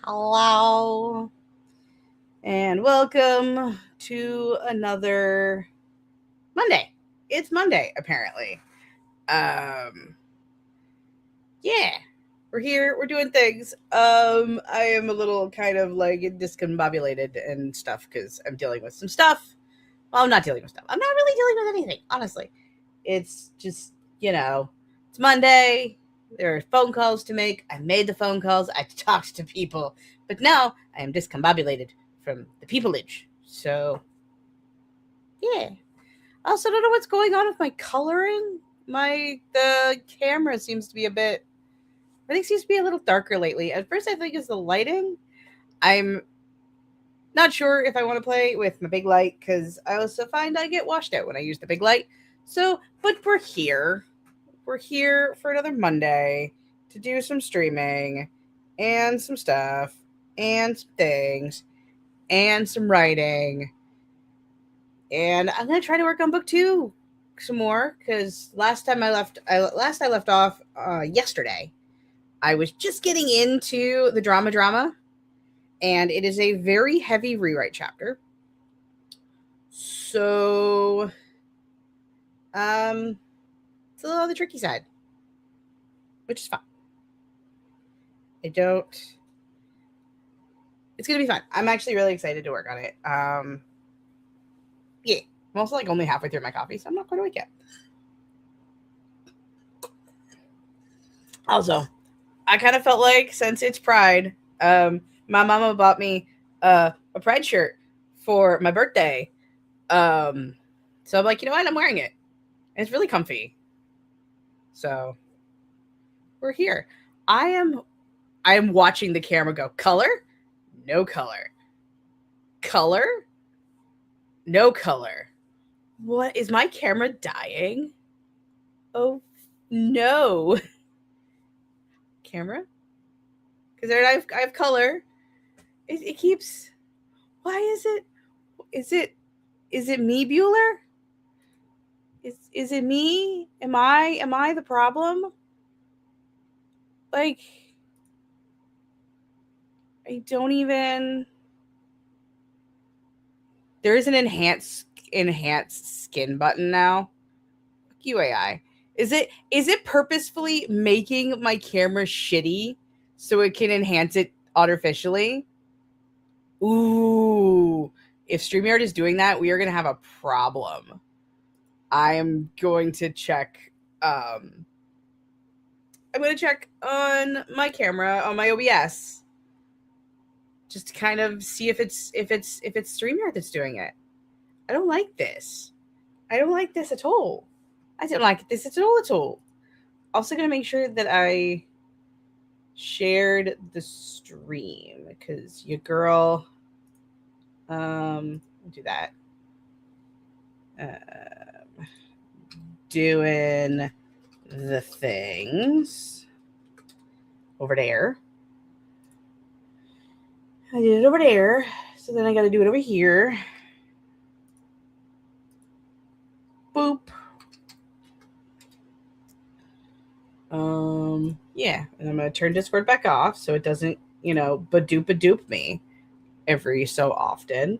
Hello. And welcome to another Monday. It's Monday, apparently. Um, yeah. We're here, we're doing things. I am a little kind of like discombobulated and stuff because I'm dealing with some stuff. Well, I'm not dealing with stuff. I'm not really dealing with anything, honestly. It's just, it's Monday. There are phone calls to make. I made the phone calls. I talked to people. But now I am discombobulated from the peopleage. So, yeah. I also don't know what's going on with my coloring. The camera seems to be everything seems to be a little darker lately. At first I think it's the lighting. I'm not sure if I want to play with my big light because I also find I get washed out when I use the big light. So, but we're here. We're here for another Monday to do some streaming and some stuff and some things and some writing. And I'm gonna try to work on book 2 some more because last I left off yesterday. I was just getting into the drama, and it is a very heavy rewrite chapter. So, it's a little on the tricky side, which is fine. I don't. It's gonna be fun. I'm actually really excited to work on it. Yeah, I'm also like only halfway through my coffee, so I'm not quite awake yet. Also, I kind of felt like since it's Pride, my mama bought me a Pride shirt for my birthday. Um, so I'm like, you know what? I'm wearing it. And it's really comfy. So we're here. I am I am watching the camera go color, no color, color, no color. What is my camera dying? Oh no, camera. Because I have color. It keeps. Why is it? Is it? Is it me, Bueller? Is it me? Am I the problem? Like I don't even. There is an enhanced skin button now. QAI. Is it purposefully making my camera shitty so it can enhance it artificially? Ooh. If StreamYard is doing that, we are gonna have a problem. I am going to check I'm gonna check on my camera on my OBS just to kind of see if it's StreamYard that's doing it. I don't like this. I don't like this at all. I don't like this at all. Also gonna make sure that I shared the stream because your girl do that. Doing the things over there. I did it over there, so then I got to do it over here. Boop. Yeah, and I'm gonna turn Discord back off so it doesn't, badoop me every so often.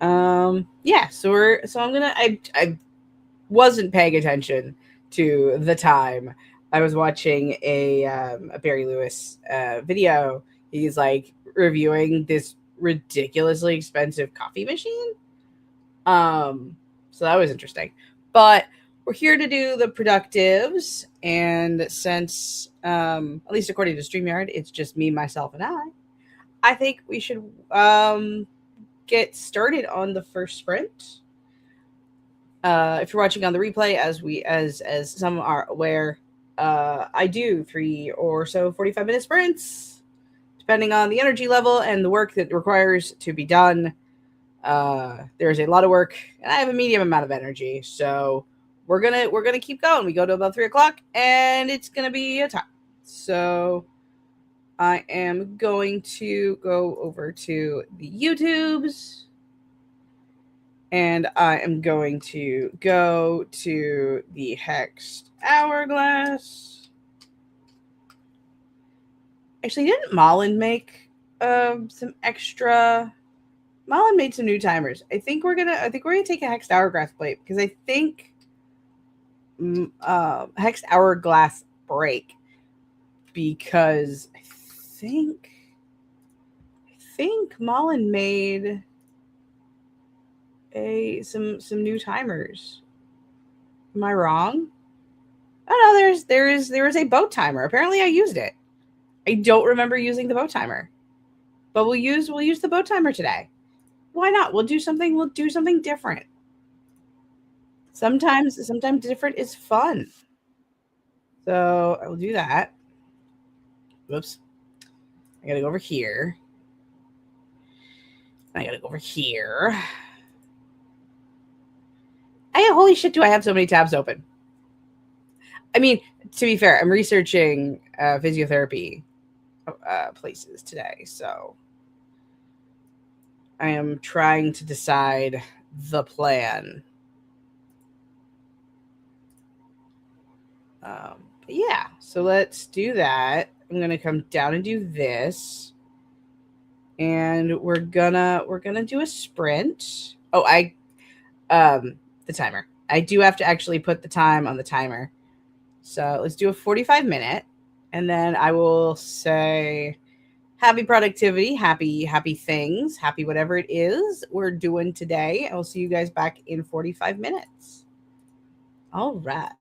Yeah, so I'm gonna I wasn't paying attention to the time. I was watching a Barry Lewis video. He's like reviewing this ridiculously expensive coffee machine. So that was interesting. But we're here to do the productives, and since at least according to StreamYard, it's just me, myself, and I think we should get started on the first sprint. If you're watching on the replay, as some are aware, I do 3 or so 45-minute sprints, depending on the energy level and the work that requires to be done. There's a lot of work, and I have a medium amount of energy, so we're gonna keep going. We go to about 3:00, and it's gonna be a time. So I am going to go over to the YouTubes. And I am going to go to the hexed hourglass. Actually, didn't Malin make some extra? Malin made some new timers. I think we're gonna take a hexed hourglass plate because I think hexed hourglass break because I think Malin made a some new timers. Am I wrong? Oh no, there is a boat timer. Apparently, I used it. I don't remember using the boat timer, but we'll use the boat timer today. Why not? We'll do something different. Sometimes different is fun. So I will do that. Whoops. I gotta go over here. I gotta go over here. Holy shit, do I have so many tabs open? I mean, to be fair, I'm researching physiotherapy places today, so I am trying to decide the plan. But yeah, so let's do that. I'm gonna come down and do this, and we're gonna do a sprint. Oh, the timer. I do have to actually put the time on the timer. So let's do a 45-minute, and then I will say happy productivity, happy things, happy whatever it is we're doing today. I will see you guys back in 45 minutes. All right.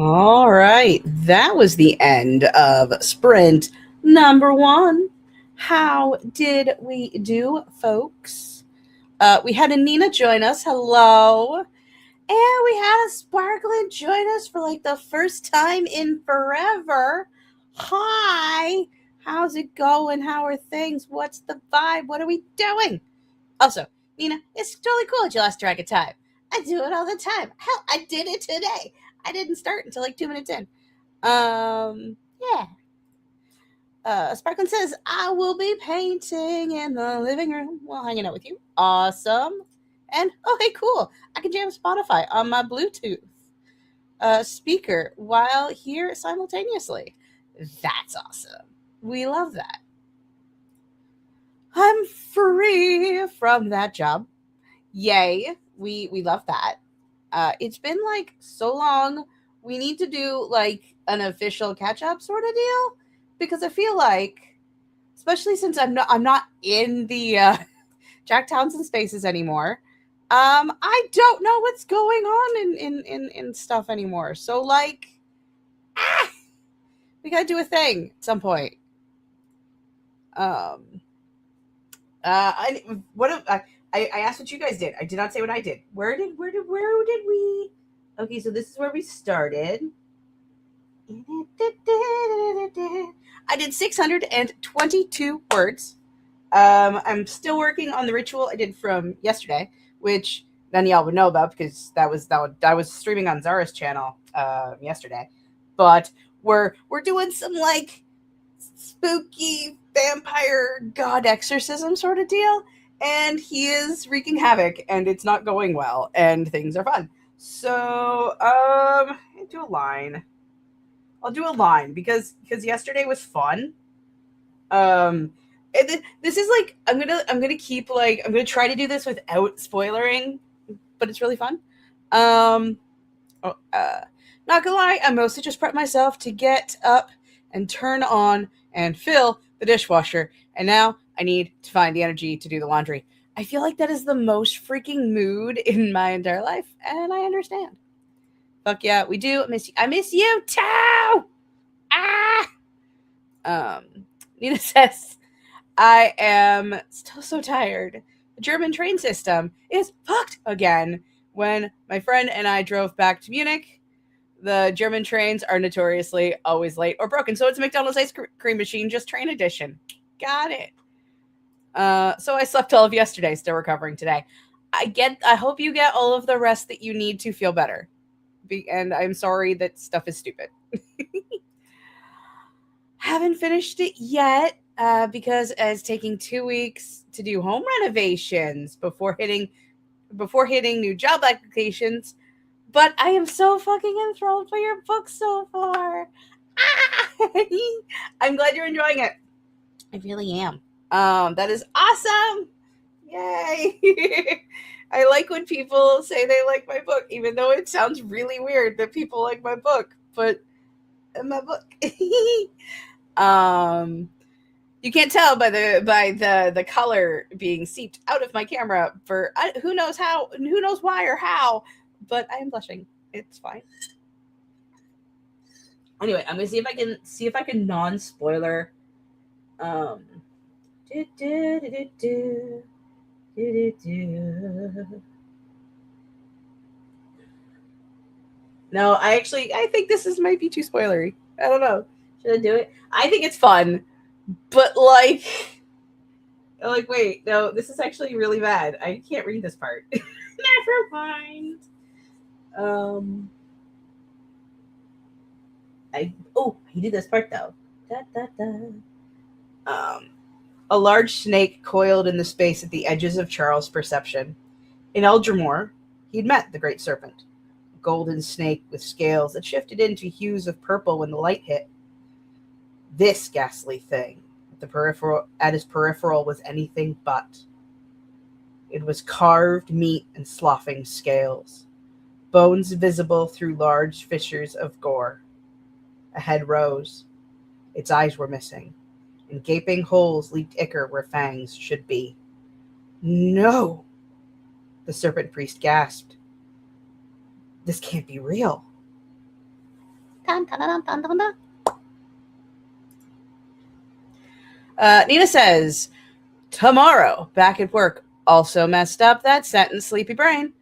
All right, that was the end of sprint number 1. How did we do, folks? We had a Nina join us. Hello. And we had a Sparklet join us for like the first time in forever. Hi. How's it going? How are things? What's the vibe? What are we doing? Also, Nina, it's totally cool that you lost track of time. I do it all the time. Hell, I did it today. I didn't start until like 2 minutes in. Yeah. Sparkling says, I will be painting in the living room while hanging out with you. Awesome. And, oh, hey, cool. I can jam Spotify on my Bluetooth speaker while here simultaneously. That's awesome. We love that. I'm free from that job. Yay. We love that. It's been like so long. We need to do like an official catch up sort of deal because I feel like, especially since I'm not in the Jack Townsend spaces anymore. I don't know what's going on in stuff anymore. So like, we gotta do a thing at some point. Um, I asked what you guys did. I did not say what I did. Where did we? Okay, so this is where we started. I did 622 words. I'm still working on the ritual I did from yesterday, which none of y'all would know about because I was streaming on Zara's channel yesterday. But we're doing some like spooky vampire god exorcism sort of deal, and he is wreaking havoc, and it's not going well, and things are fun. So I'll do a line. I'll do a line because yesterday was fun. Um, this is like I'm gonna keep like I'm gonna try to do this without spoilering, but it's really fun. Um, oh, not gonna lie, I mostly just prep myself to get up and turn on and fill the dishwasher, and now I need to find the energy to do the laundry. I feel like that is the most freaking mood in my entire life, and I understand. Fuck yeah, we do. I miss you too. Ah. Um, Nina says, I am still so tired. The German train system is fucked again. When my friend and I drove back to Munich, the German trains are notoriously always late or broken. So it's a McDonald's ice cream machine, just train edition. Got it. So I slept all of yesterday, still recovering today. I hope you get all of the rest that you need to feel better. And I'm sorry that stuff is stupid. Haven't finished it yet because it's taking 2 weeks to do home renovations before hitting new job applications. But I am so fucking enthralled by your book so far. I'm glad you're enjoying it. I really am. That is awesome. Yay. I like when people say they like my book, even though it sounds really weird that people like my book, but my book. You can't tell by the color being seeped out of my camera for who knows how, who knows why or how, but I am blushing. It's fine. Anyway, I'm gonna see if I can non-spoiler. Um, do, do, do, do, do, do, do. No, I think this might be too spoilery. I don't know. Should I do it? I think it's fun, but like wait, no, this is actually really bad. I can't read this part. Never mind. I did this part though. Da, da, da. A large snake coiled in the space at the edges of Charles' perception. In Eldramore, he'd met the great serpent, a golden snake with scales that shifted into hues of purple when the light hit. This ghastly thing at his peripheral was anything but. It was carved meat and sloughing scales, bones visible through large fissures of gore. A head rose. Its eyes were missing. In gaping holes leaked ichor where fangs should be. No! The serpent priest gasped. This can't be real. Nina says, tomorrow, back at work. Also messed up that sentence, sleepy brain.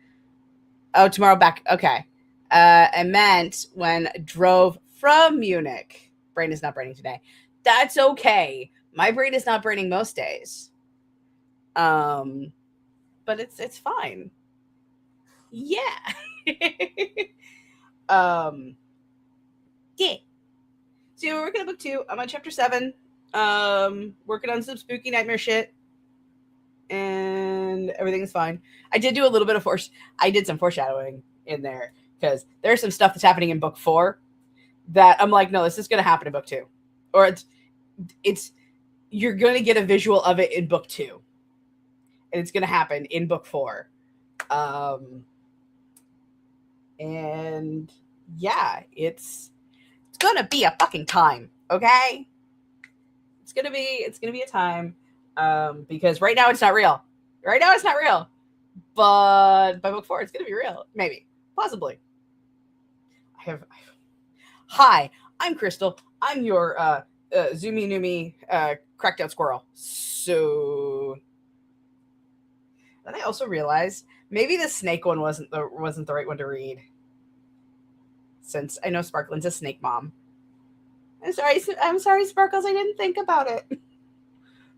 Oh, tomorrow back. Okay. I meant when drove from Munich. Brain is not braining today. That's okay. My brain is not braining most days. But it's fine. Yeah. Yeah. So we're working on book 2. I'm on chapter 7. Working on some spooky nightmare shit. And everything's fine. I did do a little bit of I did some foreshadowing in there because there's some stuff that's happening in book 4 that I'm like, no, this is going to happen in book 2, or it's you're going to get a visual of it in book 2, and it's going to happen in book 4. And yeah, it's going to be a fucking time. Okay, it's going to be a time. Because right now it's not real. But by book 4, it's going to be real. Maybe. Possibly. Hi, I'm Crystal. I'm your Zoomy Noomy cracked out squirrel. So then I also realized maybe the snake one wasn't the right one to read. Since I know Sparklin's a snake mom. I'm sorry, Sparkles, I didn't think about it.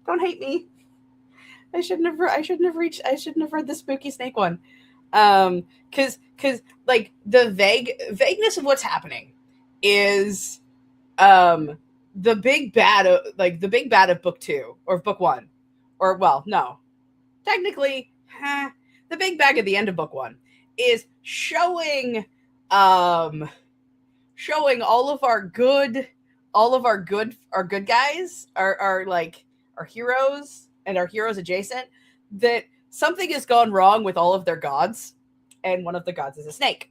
Don't hate me. I shouldn't have read the spooky snake one. Cause like the vagueness of what's happening is the big bad of book 2 or book 1. Or well, no. Technically, the big bag at the end of book 1 is showing all of our good guys, our heroes and our heroes adjacent, that something has gone wrong with all of their gods, and one of the gods is a snake.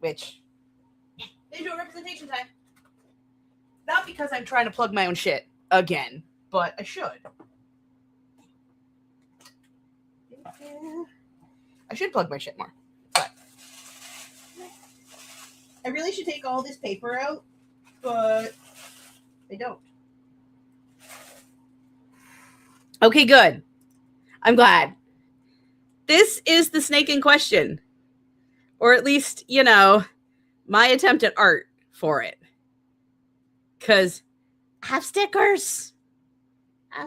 Which, visual representation time. Not because I'm trying to plug my own shit again, but I should. I should plug my shit more. But I really should take all this paper out, but I don't. Okay, good. I'm glad. This is the snake in question. Or at least, my attempt at art for it. Because I have stickers. I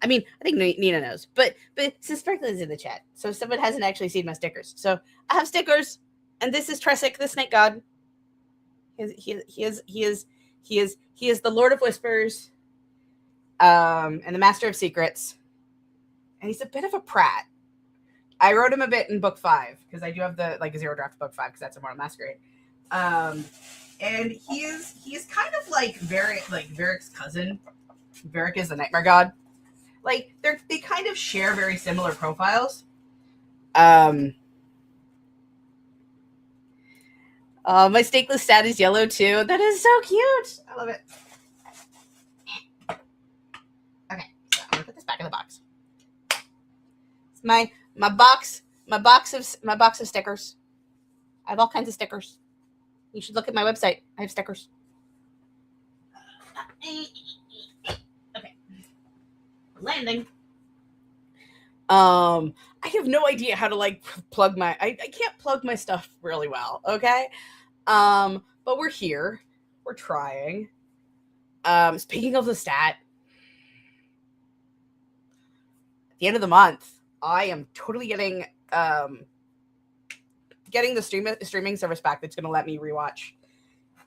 mean, I think Nina knows. But since Sparkle is in the chat, so someone hasn't actually seen my stickers. So I have stickers. And this is Tresic, the snake god. He is the Lord of Whispers. And the Master of Secrets. And he's a bit of a prat. I wrote him a bit in book 5 because I do have the a zero draft book 5 because that's Immortal Masquerade. And he is kind of like Varric's cousin. Varric is the Nightmare God. Like they kind of share very similar profiles. My stakeless stat is yellow too. That is so cute. I love it. Okay, so I'm gonna put this back in the box. It's my box of stickers. I have all kinds of stickers. You should look at my website. I have stickers. Okay. Landing. I have no idea how to plug my I can't plug my stuff really well, okay? But we're here. We're trying. Speaking of the stat, at the end of the month, I am totally getting the streaming service back that's going to let me rewatch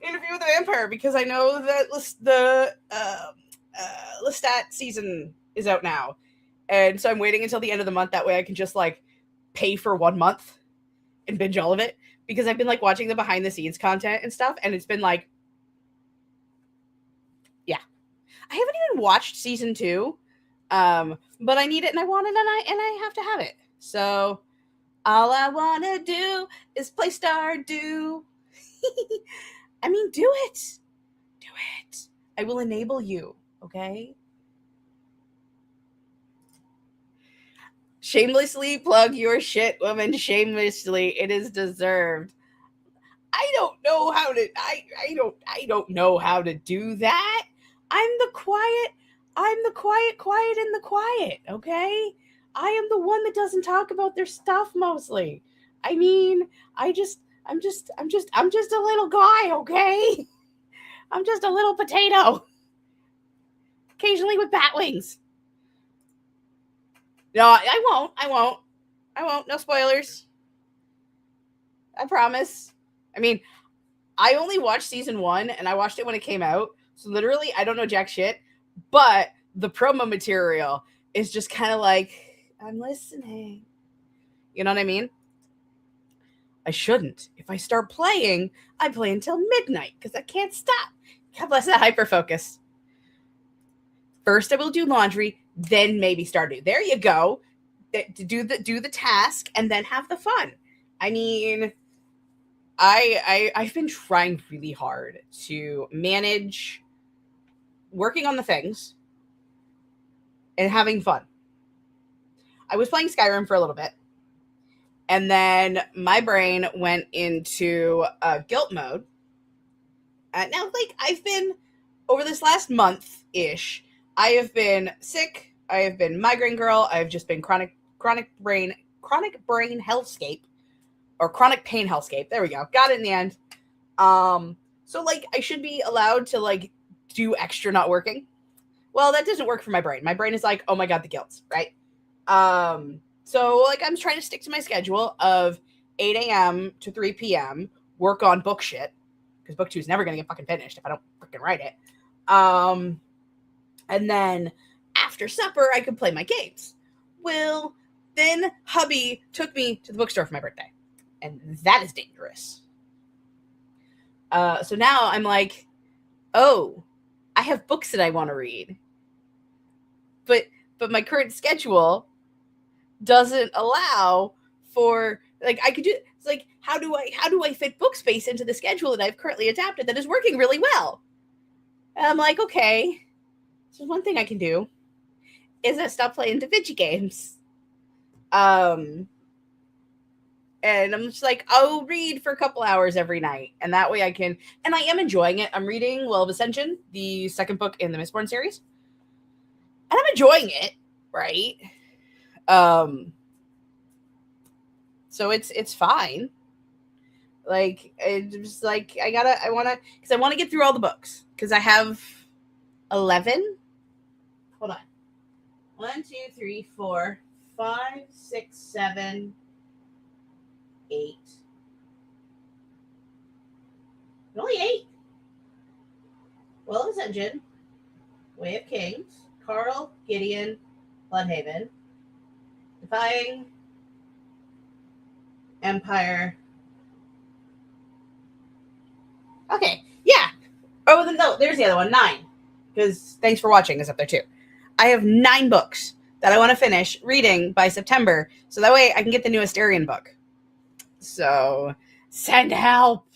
Interview with the Vampire, because I know that the Lestat season is out now, and so I'm waiting until the end of the month. That way I can just pay for 1 month and binge all of it, because I've been watching the behind the scenes content and stuff, and it's been yeah, I haven't even watched season 2, but I need it and I want it, and I have to have it. So all I want to do is play Stardew. I mean, do it. Do it. I will enable you, okay? Shamelessly plug your shit, woman. Shamelessly. It is deserved. I don't know how to I don't know how to do that. I'm the quiet in the quiet, okay? I am the one that doesn't talk about their stuff mostly. I mean, I'm just a little guy, okay? I'm just a little potato. Occasionally with bat wings. No, I won't. No spoilers. I promise. I mean, I only watched season 1 and I watched it when it came out. So literally, I don't know jack shit. But the promo material is just kind of like, I'm listening. You know what I mean? I shouldn't. If I start playing, I play until midnight because I can't stop. God bless that hyper focus. First, I will do laundry, then maybe start it. There you go. Do the task and then have the fun. I mean, I've been trying really hard to manage working on the things and having fun. I was playing Skyrim for a little bit, and then my brain went into guilt mode. Now, like, I've been, over this last month-ish, I have been sick, I have been migraine girl, I've just been chronic brain hellscape, or chronic pain hellscape. There we go. Got it in the end. So, like, I should be allowed to, like, do extra not working. Well, that doesn't work for my brain. My brain is like, oh my God, the guilt, right? So, like, I'm trying to stick to my schedule of 8 a.m. to 3 p.m., work on book shit, because book 2 is never going to get fucking finished if I don't freaking write it. And then after supper, I could play my games. Well, then hubby took me to the bookstore for my birthday, and that is dangerous. So now I'm like, oh, I have books that I want to read, but my current schedule doesn't allow for, like, I could do, it's like, how do I fit book space into the schedule that I've currently adapted that is working really well? And I'm like, okay, so one thing I can do is I stop playing the video games. And I'm just like, I'll read for a couple hours every night. And that way I can, and I am enjoying it. I'm reading Well of Ascension, the second book in the Mistborn series. And I'm enjoying it, right? So it's fine. Like, it's just like, I want to get through all the books. Because I have 11. Hold on. 1, 2, 3, 4, 5, 6, 7, 8. Only 8. Well of Ascension, Way of Kings, Carl, Gideon, Bloodhaven, Defying Empire. Okay, yeah. Oh, no, there's the other one, 9. Because Thanks for Watching is up there too. I have 9 books that I want to finish reading by September, so that way I can get the new Asterion book. So, send help.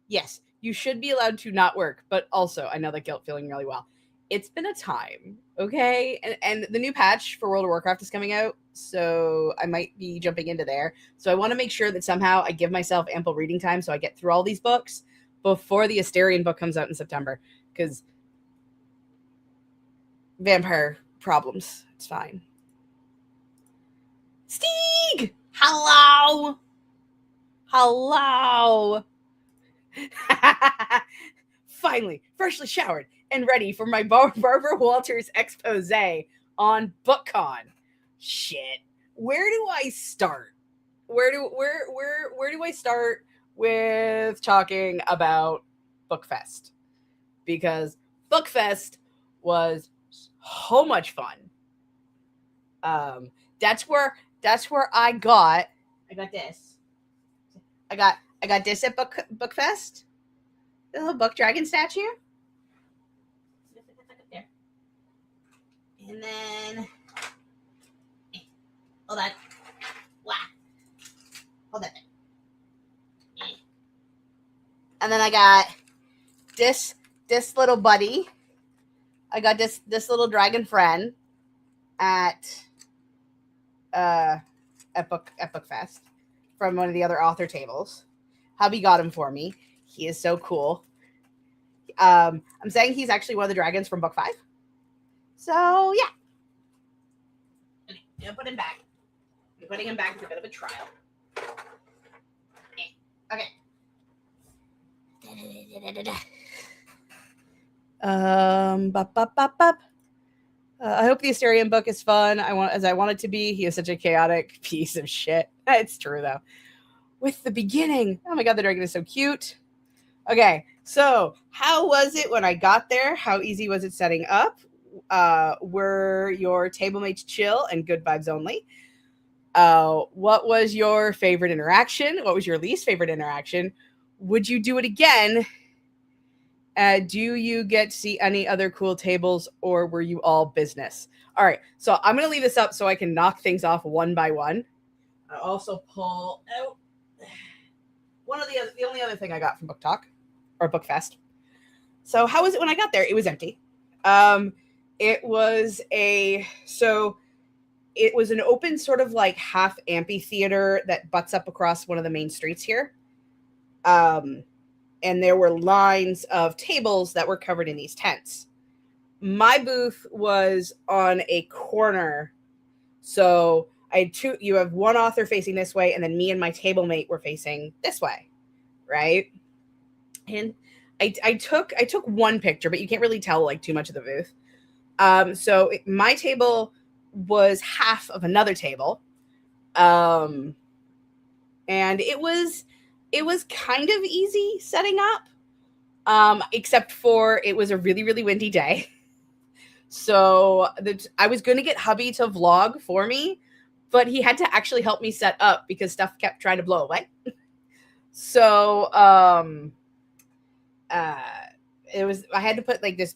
Yes, you should be allowed to not work, but also, I know that guilt feeling really well. It's been a time, okay? And the new patch for World of Warcraft is coming out, so I might be jumping into there. So I want to make sure that somehow I give myself ample reading time so I get through all these books before the Asterion book comes out in September, because vampire problems. It's fine. Steeg! Hello! Finally, freshly showered and ready for my Barbara Walters expose on BookCon. Shit. Where do I start? Where do I start with talking about BookFest? Because BookFest was so much fun. That's where I got this. I got this at BookFest. The little book dragon statue. And then hold on. Wow. Hold that. And then I got this little buddy. I got this little dragon friend at BookFest from one of the other author tables. Hubby got him for me. He is so cool. I'm saying he's actually one of the dragons from book 5. So yeah. Okay, I'm put him back. I'm putting him back. It's a bit of a trial. Okay. Bop, bop, bop, bop. I hope the Asterian book is fun. I want it to be. He is such a chaotic piece of shit. It's true though. With the beginning. Oh my god, the dragon is so cute. Okay, so how was it when I got there? How easy was it setting up? Were your table mates chill and good vibes only? What was your favorite interaction? What was your least favorite interaction? Would you do it again? Do you get to see any other cool tables, or were you all business? All right, so I'm going to leave this up so I can knock things off one by one. I'll also pull out the only other thing I got from Book Talk or Book Fest. So how was it when I got there? It was empty. It was an open sort of like half amphitheater that butts up across one of the main streets here. And there were lines of tables that were covered in these tents. My booth was on a corner. So I had two, you have one author facing this way, and then me and my table mate were facing this way, right? And I took one picture, but you can't really tell like too much of the booth. My table was half of another table. And it was kind of easy setting up, except for it was a really, really windy day. So I was going to get hubby to vlog for me, but he had to actually help me set up because stuff kept trying to blow away. So I had to put like this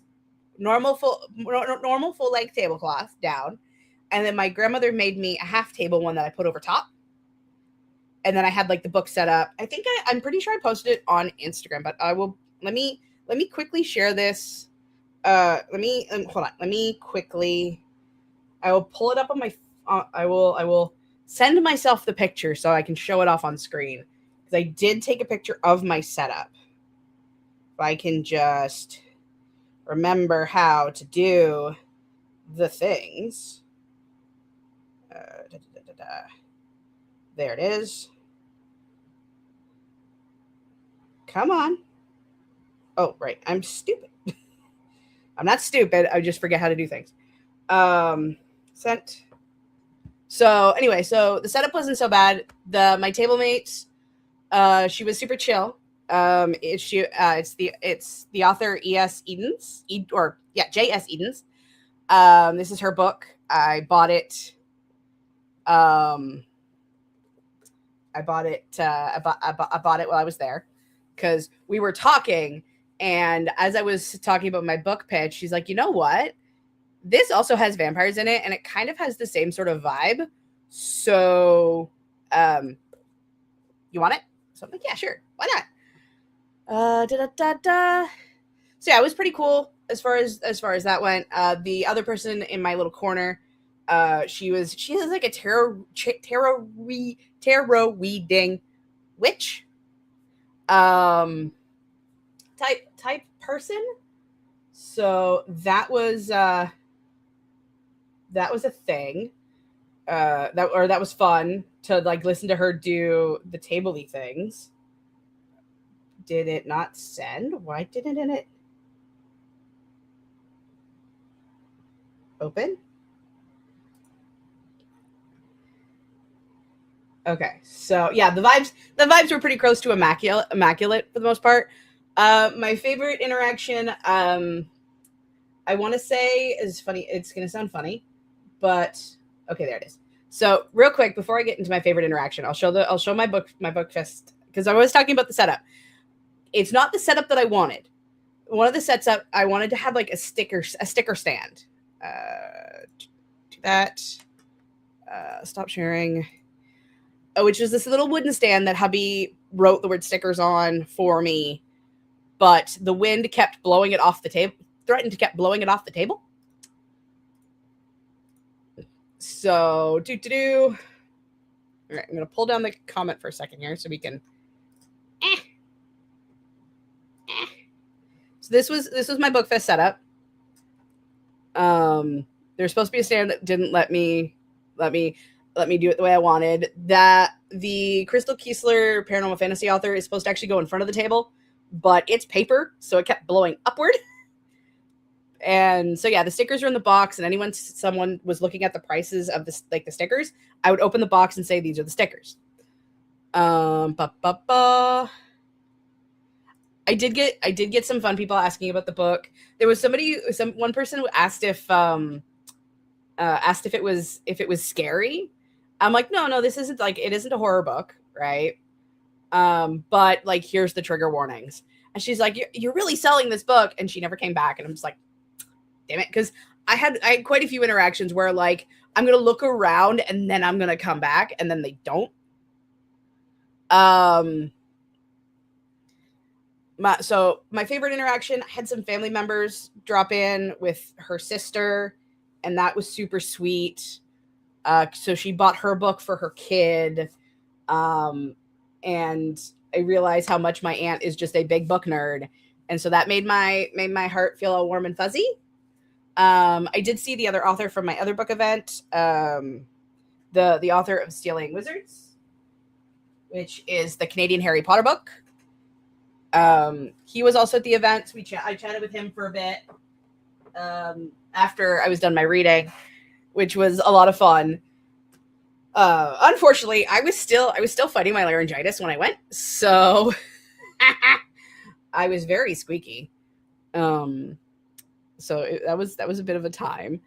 normal full length tablecloth down, and then my grandmother made me a half table one that I put over top. And then I had like the book set up. I think I'm pretty sure I posted it on Instagram, but I will let me quickly share this. Hold on. Let me quickly. I will pull it up on my. I will send myself the picture so I can show it off on screen, because I did take a picture of my setup. If I can just remember how to do the things. There it is. Come on. Oh, right. I'm stupid. I'm not stupid. I just forget how to do things. Sent. So anyway, so the setup wasn't so bad. My table mates, she was super chill. It's the author J.S. Edens. This is her book. I bought it. I bought it while I was there, because we were talking, and as I was talking about my book pitch, she's like, you know what? This also has vampires in it, and it kind of has the same sort of vibe. So, you want it? So I'm like, yeah, sure. Why not? So yeah, it was pretty cool as far as that went. The other person in my little corner, she is like a tarot reading witch type person. So that was a thing. That was fun to like listen to her do the tabley things. Did it not send? Why didn't it open? Okay, so yeah, the vibes were pretty close to immaculate for the most part. My favorite interaction, I want to say is funny. It's gonna sound funny, but okay, there it is. So real quick, before I get into my favorite interaction, I'll show my book fest, because I was talking about the setup. It's not the setup that I wanted. One of the sets up, I wanted to have like a sticker stand. Do that. Stop sharing. Which was this little wooden stand that hubby wrote the word stickers on for me, but the wind kept blowing it off the table. Threatened to keep blowing it off the table. So All right, I'm gonna pull down the comment for a second here so we can. this was my book fest setup. There's supposed to be a stand that didn't let me do it the way I wanted. That the Crystal Kiesler paranormal fantasy author is supposed to actually go in front of the table, but it's paper, so it kept blowing upward. And so yeah, the stickers are in the box, and someone was looking at the prices of the stickers, I would open the box and say, these are the stickers. I did get some fun people asking about the book. There was one person who asked if it was scary. I'm like, no, this isn't, like, it isn't a horror book, right? But like, here's the trigger warnings. And she's like, you're really selling this book, and she never came back. And I'm just like, damn it, because I had quite a few interactions where, like, I'm gonna look around and then I'm gonna come back, and then they don't. My favorite interaction, I had some family members drop in with her sister, and that was super sweet. So she bought her book for her kid, and I realized how much my aunt is just a big book nerd, and so that made my heart feel all warm and fuzzy. I did see the other author from my other book event, the author of Stealing Wizards, which is the Canadian Harry Potter book. He was also at the event. I chatted with him for a bit after I was done my reading, which was a lot of fun. Unfortunately, I was still fighting my laryngitis when I went, so I was very squeaky. So that was a bit of a time.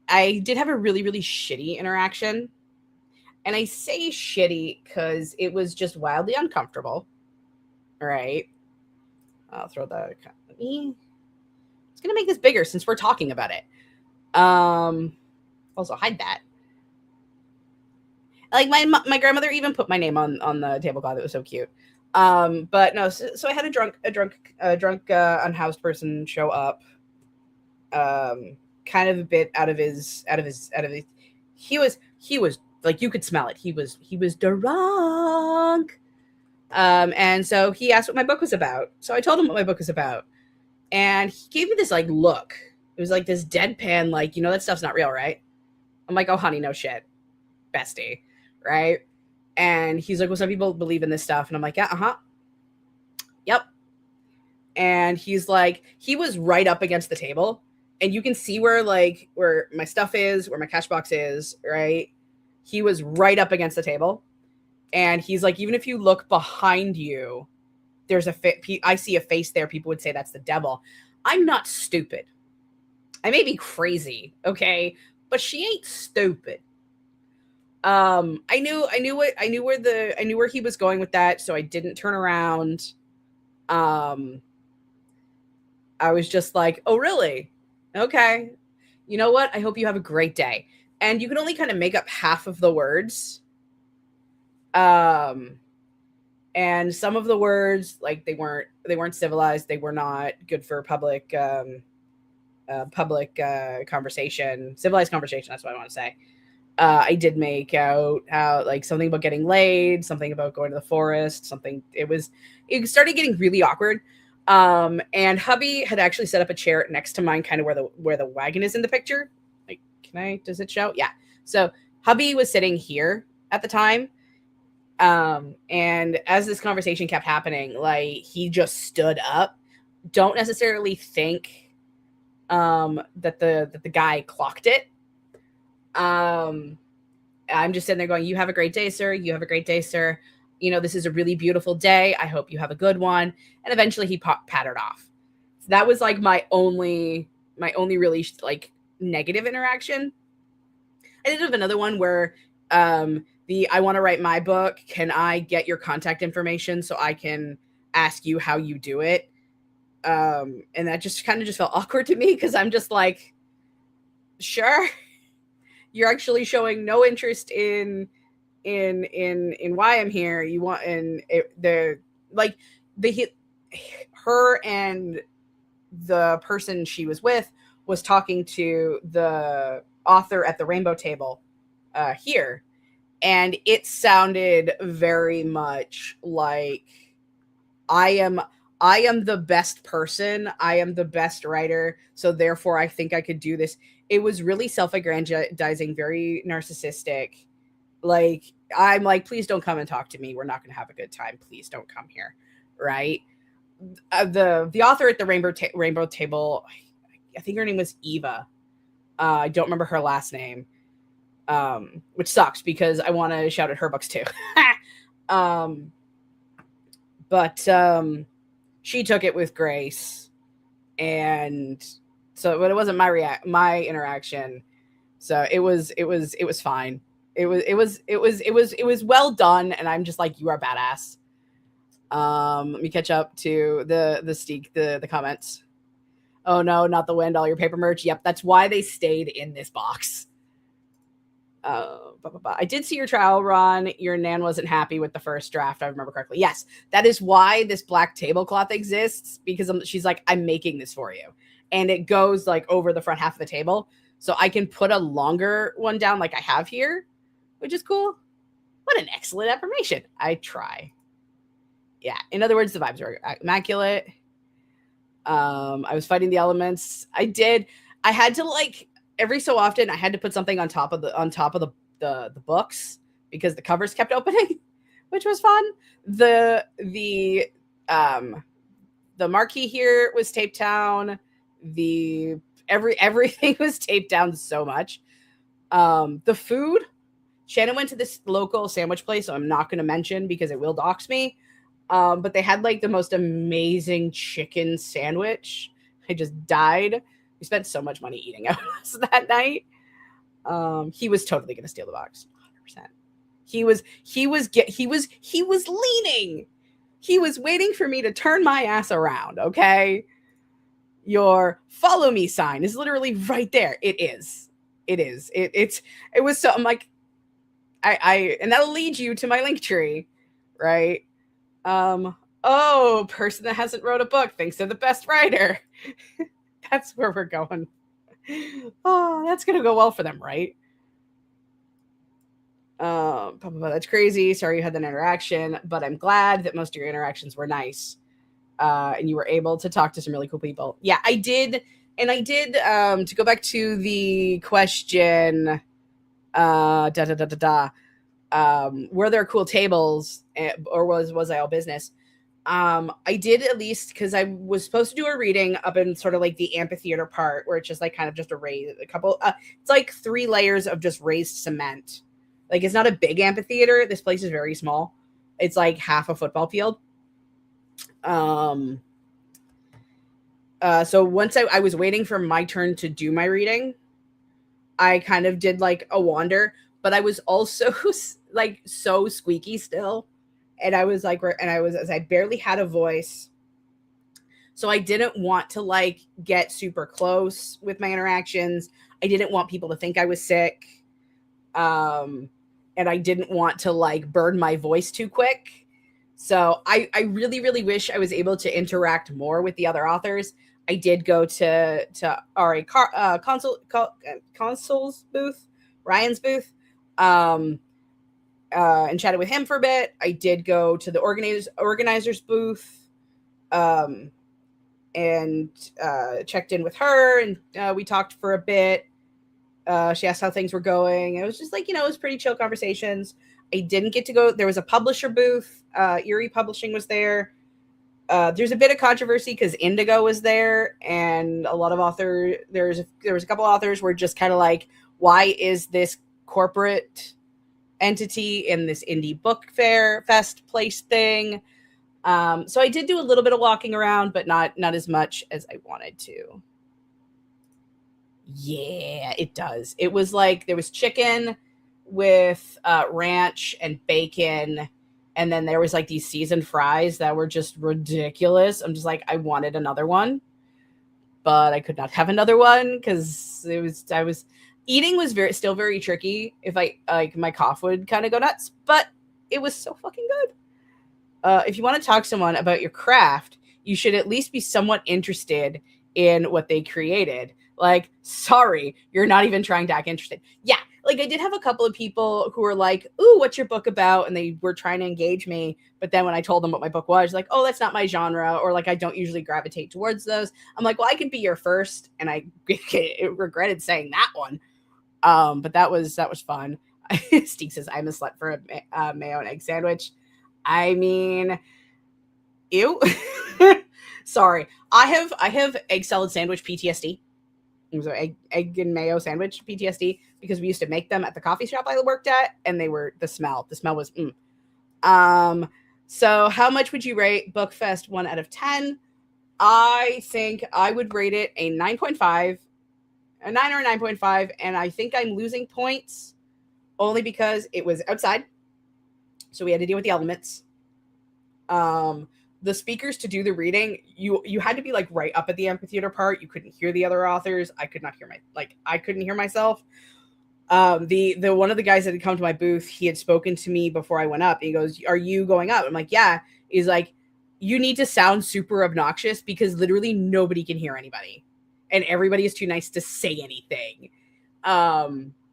I did have a really, really shitty interaction. And I say shitty because it was just wildly uncomfortable. All right. I'll throw that. It's going to make this bigger since we're talking about it. Also, hide that. Like, my grandmother even put my name on the tablecloth. It was so cute. But no, so I had a drunk unhoused person show up. Kind of a bit out of his he was like, you could smell it. He was drunk. And so he asked what my book was about. So I told him what my book was about. And he gave me this, like, look. It was like this deadpan, like, that stuff's not real, right? I'm like, oh, honey, no shit. Bestie. Right? And he's like, well, some people believe in this stuff. And I'm like, yeah, uh-huh. Yep. And he's like, he was right up against the table. And you can see where my stuff is, where my cash box is, right? He was right up against the table. And he's like, even if you look behind you, there's I see a face there. People would say that's the devil. I'm not stupid. I may be crazy, okay? But she ain't stupid. I knew where he was going with that, so I didn't turn around. I was just like, oh, really? Okay. You know what? I hope you have a great day. And you can only kind of make up half of the words. And some of the words, like, they weren't civilized. They were not good for public conversation, civilized conversation. That's what I want to say. I did make out how, like, something about getting laid, something about going to the forest, it started getting really awkward. And hubby had actually set up a chair next to mine, kind of where the wagon is in the picture. Like, does it show? Yeah. So hubby was sitting here at the time. And as this conversation kept happening, like, he just stood up. Don't necessarily think, that the guy clocked it. I'm just sitting there going, you have a great day, sir. You have a great day, sir. This is a really beautiful day. I hope you have a good one. And eventually he pattered off. So that was, like, my only really, like, negative interaction. I did have another one where, I want to write my book. Can I get your contact information so I can ask you how you do it? And that just kind of just felt awkward to me, because I'm just like, sure. You're actually showing no interest in why I'm here. You want, and her and the person she was with was talking to the author at the rainbow table here, and it sounded very much like I I am the best person. I am the best writer. So therefore, I think I could do this. It was really self-aggrandizing, very narcissistic. Like, I'm like, please don't come and talk to me. We're not going to have a good time. Please don't come here. Right. The author at the Rainbow Table, I think her name was Eva. I don't remember her last name, which sucks because I want to shout at her books too. But she took it with grace, and so, but it wasn't my interaction. So it was fine. It was well done, and I'm just like, you are badass. Let me catch up to the comments. Oh no, not the wind, all your paper merch. Yep, that's why they stayed in this box. I did see your trial run. Your nan wasn't happy with the first draft, I remember correctly. Yes, that is why this black tablecloth exists, because she's like, I'm making this for you. And it goes like over the front half of the table. So I can put a longer one down like I have here, which is cool. What an excellent affirmation. I try. Yeah, in other words, the vibes are immaculate. I was fighting the elements. I had to, like, every so often I had to put something on top of the books because the covers kept opening, which was fun. The marquee here was taped down. Everything was taped down so much. The food, Shannon went to this local sandwich place, so I'm not going to mention because it will dox me. But they had like the most amazing chicken sandwich. I just died. We spent so much money eating out that night. He was totally going to steal the box. 100%. He was leaning. He was waiting for me to turn my ass around. Okay. Your follow me sign is literally right there. It is. It was so, I'm like, and that'll lead you to my link tree, right? Person that hasn't wrote a book thinks they're the best writer. That's where we're going. Oh, that's gonna go well for them, right? That's crazy. Sorry you had that interaction, but I'm glad that most of your interactions were nice. And you were able to talk to some really cool people. Yeah, I did. And I did, to go back to the question, were there cool tables, or was I all business? I did, at least, because I was supposed to do a reading up in sort of like the amphitheater part, where it's just like kind of just a couple, it's like 3 layers of just raised cement. Like, it's not a big amphitheater. This place is very small. It's like half a football field. So once I was waiting for my turn to do my reading, I kind of did like a wander, but I was also like so squeaky still. And I was like, I barely had a voice. So I didn't want to like get super close with my interactions. I didn't want people to think I was sick. And I didn't want to like burn my voice too quick. So I really, really wish I was able to interact more with the other authors. I did go to RA Consul's booth, Ryan's booth, and chatted with him for a bit. I did go to the organizer's booth, and checked in with her, and we talked for a bit. She asked how things were going. It was just like, it was pretty chill conversations. I didn't get to go. There was a publisher booth. Erie Publishing was there. There's a bit of controversy because Indigo was there, and a lot of authors. There was a couple authors were just kind of like, why is this corporate entity in this indie book fest place thing? So I did do a little bit of walking around, but not as much as I wanted to. Yeah, it does. It was like there was chicken with ranch and bacon, and then there was like these seasoned fries that were just ridiculous. I'm just like, I wanted another one, but I could not have another one because eating was still very tricky. If I like, my cough would kind of go nuts, but it was so fucking good. If you want to talk to someone about your craft, you should at least be somewhat interested in what they created. Like, sorry, you're not even trying to act interested. Yeah, like, I did have a couple of people who were like, ooh, what's your book about? And they were trying to engage me. But then when I told them what my book was, like, oh, that's not my genre. Or like, I don't usually gravitate towards those. I'm like, well, I can be your first. And I regretted saying that one. But that was fun. Steve says, I'm a slut for a mayo and egg sandwich. I mean, ew. Sorry. I have egg salad sandwich PTSD. It was an egg and mayo sandwich PTSD because we used to make them at the coffee shop I worked at, and they were the smell was So how much would you rate Bookfest 1 out of 10? I think I would rate it a 9.5, a 9 or a 9.5, and I think I'm losing points only because it was outside, so we had to deal with the elements. The speakers to do the reading, you had to be like right up at the amphitheater part. You couldn't hear the other authors. I could not hear I couldn't hear myself. The one of the guys that had come to my booth, he had spoken to me before I went up. He goes, "Are you going up?" I'm like, "Yeah." He's like, "You need to sound super obnoxious because literally nobody can hear anybody, and everybody is too nice to say anything."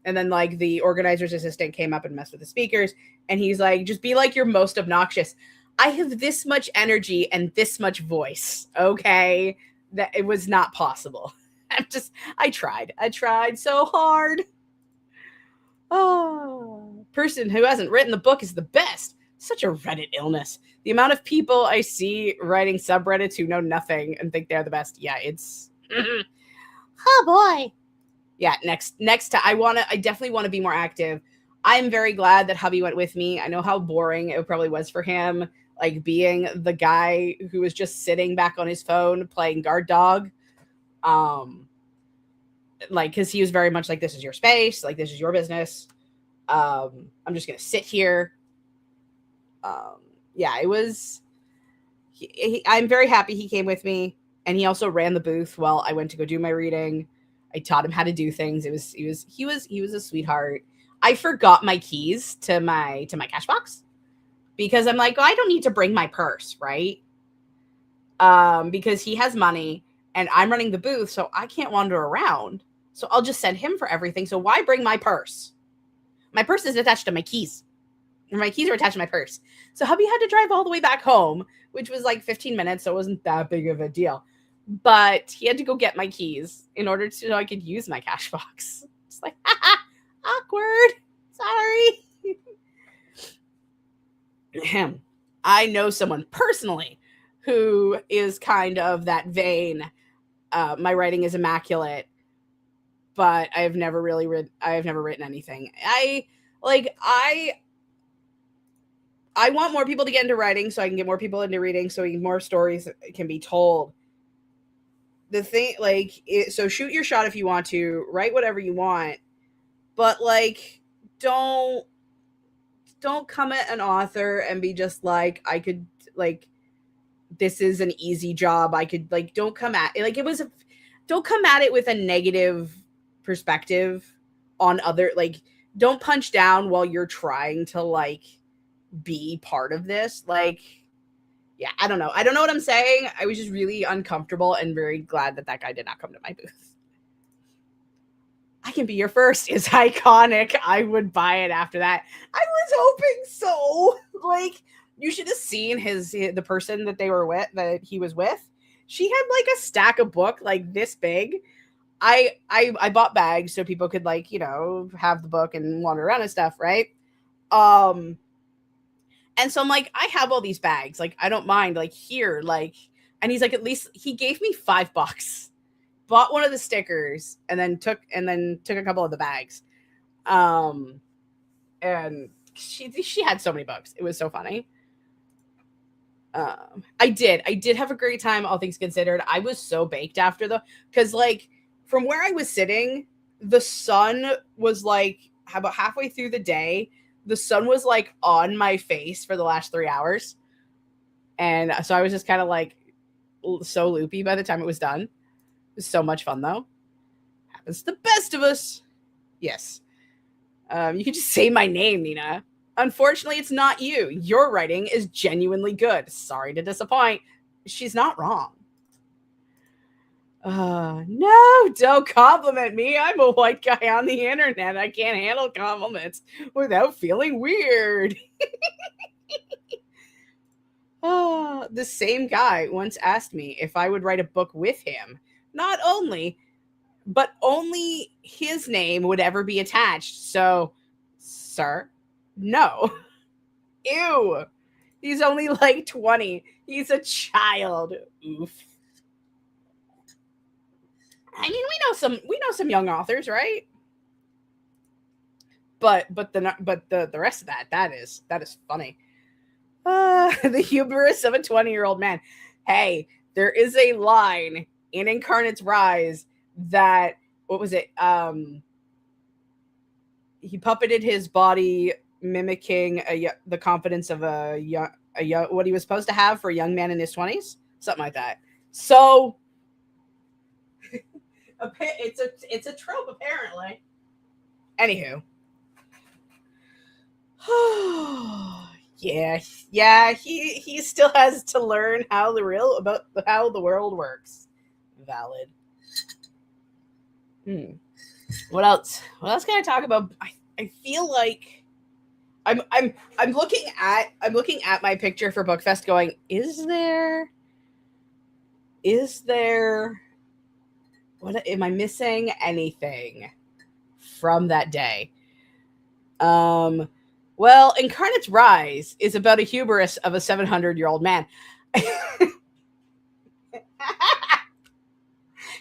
And then like the organizer's assistant came up and messed with the speakers, and he's like, "Just be like you're most obnoxious." I have this much energy and this much voice, okay? That it was not possible. I tried so hard. Oh, person who hasn't written the book is the best. Such a Reddit illness. The amount of people I see writing subreddits who know nothing and think they're the best. Yeah, it's oh boy. Yeah, next time I definitely want to be more active. I'm very glad that hubby went with me. I know how boring it probably was for him, like being the guy who was just sitting back on his phone playing guard dog. Like, because he was very much like, this is your space, like this is your business. I'm just gonna sit here. Yeah, it was. I'm very happy he came with me, and he also ran the booth while I went to go do my reading. I taught him how to do things. He was a sweetheart. I forgot my keys to my cash box because I'm like, oh, I don't need to bring my purse, right? Because he has money and I'm running the booth, so I can't wander around. So I'll just send him for everything. So why bring my purse? My purse is attached to my keys. My keys are attached to my purse. So hubby had to drive all the way back home, which was like 15 minutes, so it wasn't that big of a deal. But he had to go get my keys in order so I could use my cash box. It's like, awkward. Sorry. I know someone personally who is kind of that vein. My writing is immaculate, but I've never written anything. I want more people to get into writing so I can get more people into reading so more stories can be told. The thing, so shoot your shot if you want to, write whatever you want, but like, don't come at an author and be just like, I could, like, this is an easy job. I could, like, don't come at it with a negative perspective on other, like, don't punch down while you're trying to, like, be part of this. Like, yeah, I don't know what I'm saying. I was just really uncomfortable and very glad that guy did not come to my booth. I can be your first is iconic. I would buy it after that. I was hoping so. Like, you should have seen the person that he was with. She had like a stack of book like this big. I bought bags so people could, like, you know, have the book and wander around and stuff, right? And so I'm like, I have all these bags. Like, I don't mind. Like, here, like, and he's like, at least he gave me $5. Bought one of the stickers and then took a couple of the bags. And she had so many books. It was so funny. I did have a great time, all things considered. I was so baked after because like from where I was sitting, the sun was like about halfway through the day. The sun was like on my face for the last 3 hours. And so I was just kind of like so loopy by the time it was done. It was so much fun though. Happens to the best of us. Yes. You can just say my name, Nina. Unfortunately, it's not you. Your writing is genuinely good. Sorry to disappoint. She's not wrong. No, don't compliment me. I'm a white guy on the internet. I can't handle compliments without feeling weird. The same guy once asked me if I would write a book with him. Not only, but only his name would ever be attached. So, sir, no. Ew. He's only like 20. He's a child. Oof. I mean, we know some young authors, right? But the rest of that is funny. The hubris of a 20-year-old man. Hey, there is a line in Incarnate's Rise that, what was it? He puppeted his body, mimicking the confidence of a young, what he was supposed to have for a young man in his 20s, something like that. So it's a trope, apparently. Anywho. yeah, he still has to learn how the world works. Valid. What else can I talk about? I feel like I'm looking at my picture for Bookfest going, is there what am I missing anything from that day? Well, Incarnate's Rise is about a hubris of a 700-year-old man.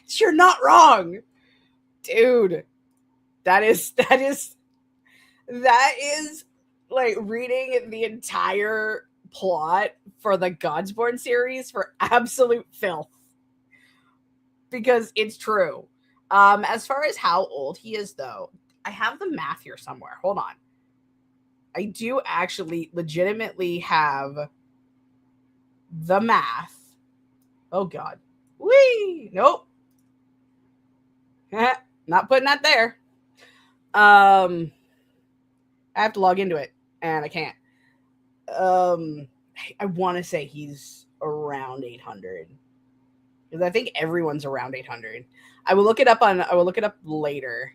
You're not wrong, dude. That is like reading the entire plot for the Godsborn series for absolute filth, because it's true. As far as how old he is, though, I have the math here somewhere. Hold on. I do actually legitimately have the math. Oh God. Whee! Nope. Not putting that there. I have to log into it, and I can't. I want to say he's around 800, because I think everyone's around 800. I will look it up later.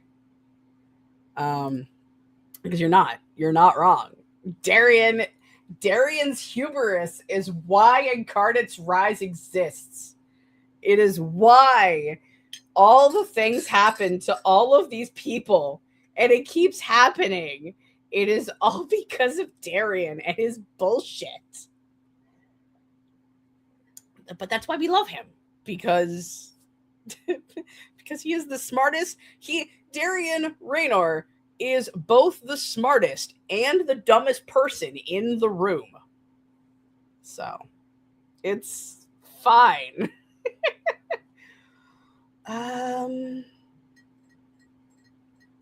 Because you're not wrong. Darian's hubris is why Incarnate's Rise exists. It is why all the things happen to all of these people, and it keeps happening. It is all because of Darian and his bullshit. But that's why we love him, because he is the smartest. Darian Raynor is both the smartest and the dumbest person in the room. So, it's fine.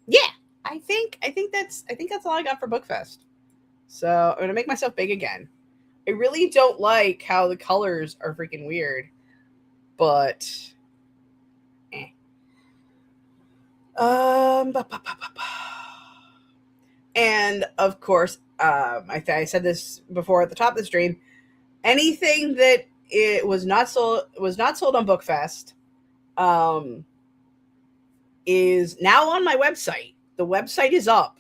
Yeah, I think that's all I got for Bookfest. So, I'm going to make myself big again. I really don't like how the colors are freaking weird, but and of course, I said this before at the top of the stream. Anything that it was not sold on Bookfest, is now on my website. The website is up.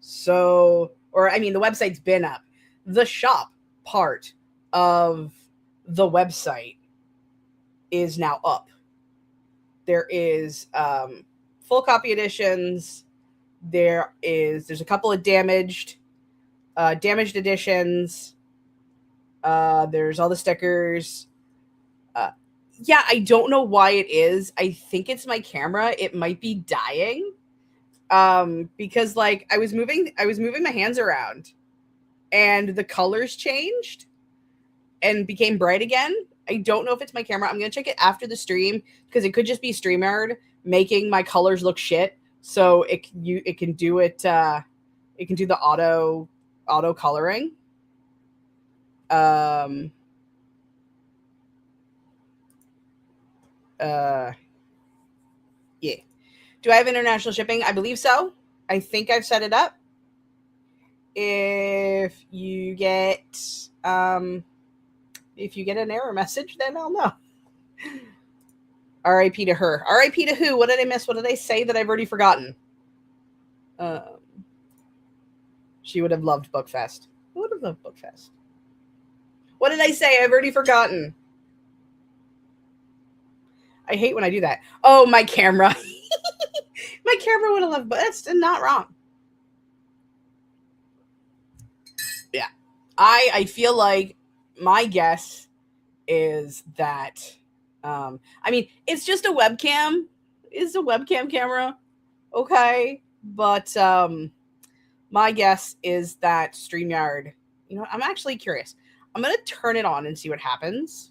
So, the website's been up. The shop part of the website is now up. There is full copy editions. There's a couple of damaged editions. There's all the stickers. Yeah, I don't know why it is. I think it's my camera. It might be dying. Because like I was moving my hands around, and the colors changed and became bright again. I don't know if it's my camera. I'm gonna check it after the stream, because it could just be StreamYard making my colors look shit. So it can do it. It can do the auto coloring. Yeah. Do I have international shipping? I believe so. I think I've set it up. If you get an error message, then I'll know. R.I.P. to her. R.I.P. to who? What did I miss? What did I say that I've already forgotten? She would have loved Bookfest. Who would have loved Bookfest? What did I say? I've already forgotten. I hate when I do that. Oh, my camera. My camera would have loved, but that's not wrong. Yeah. I feel like my guess is that I mean, it's just a webcam. It's a webcam camera. Okay. But my guess is that StreamYard, you know, I'm actually curious. I'm going to turn it on and see what happens.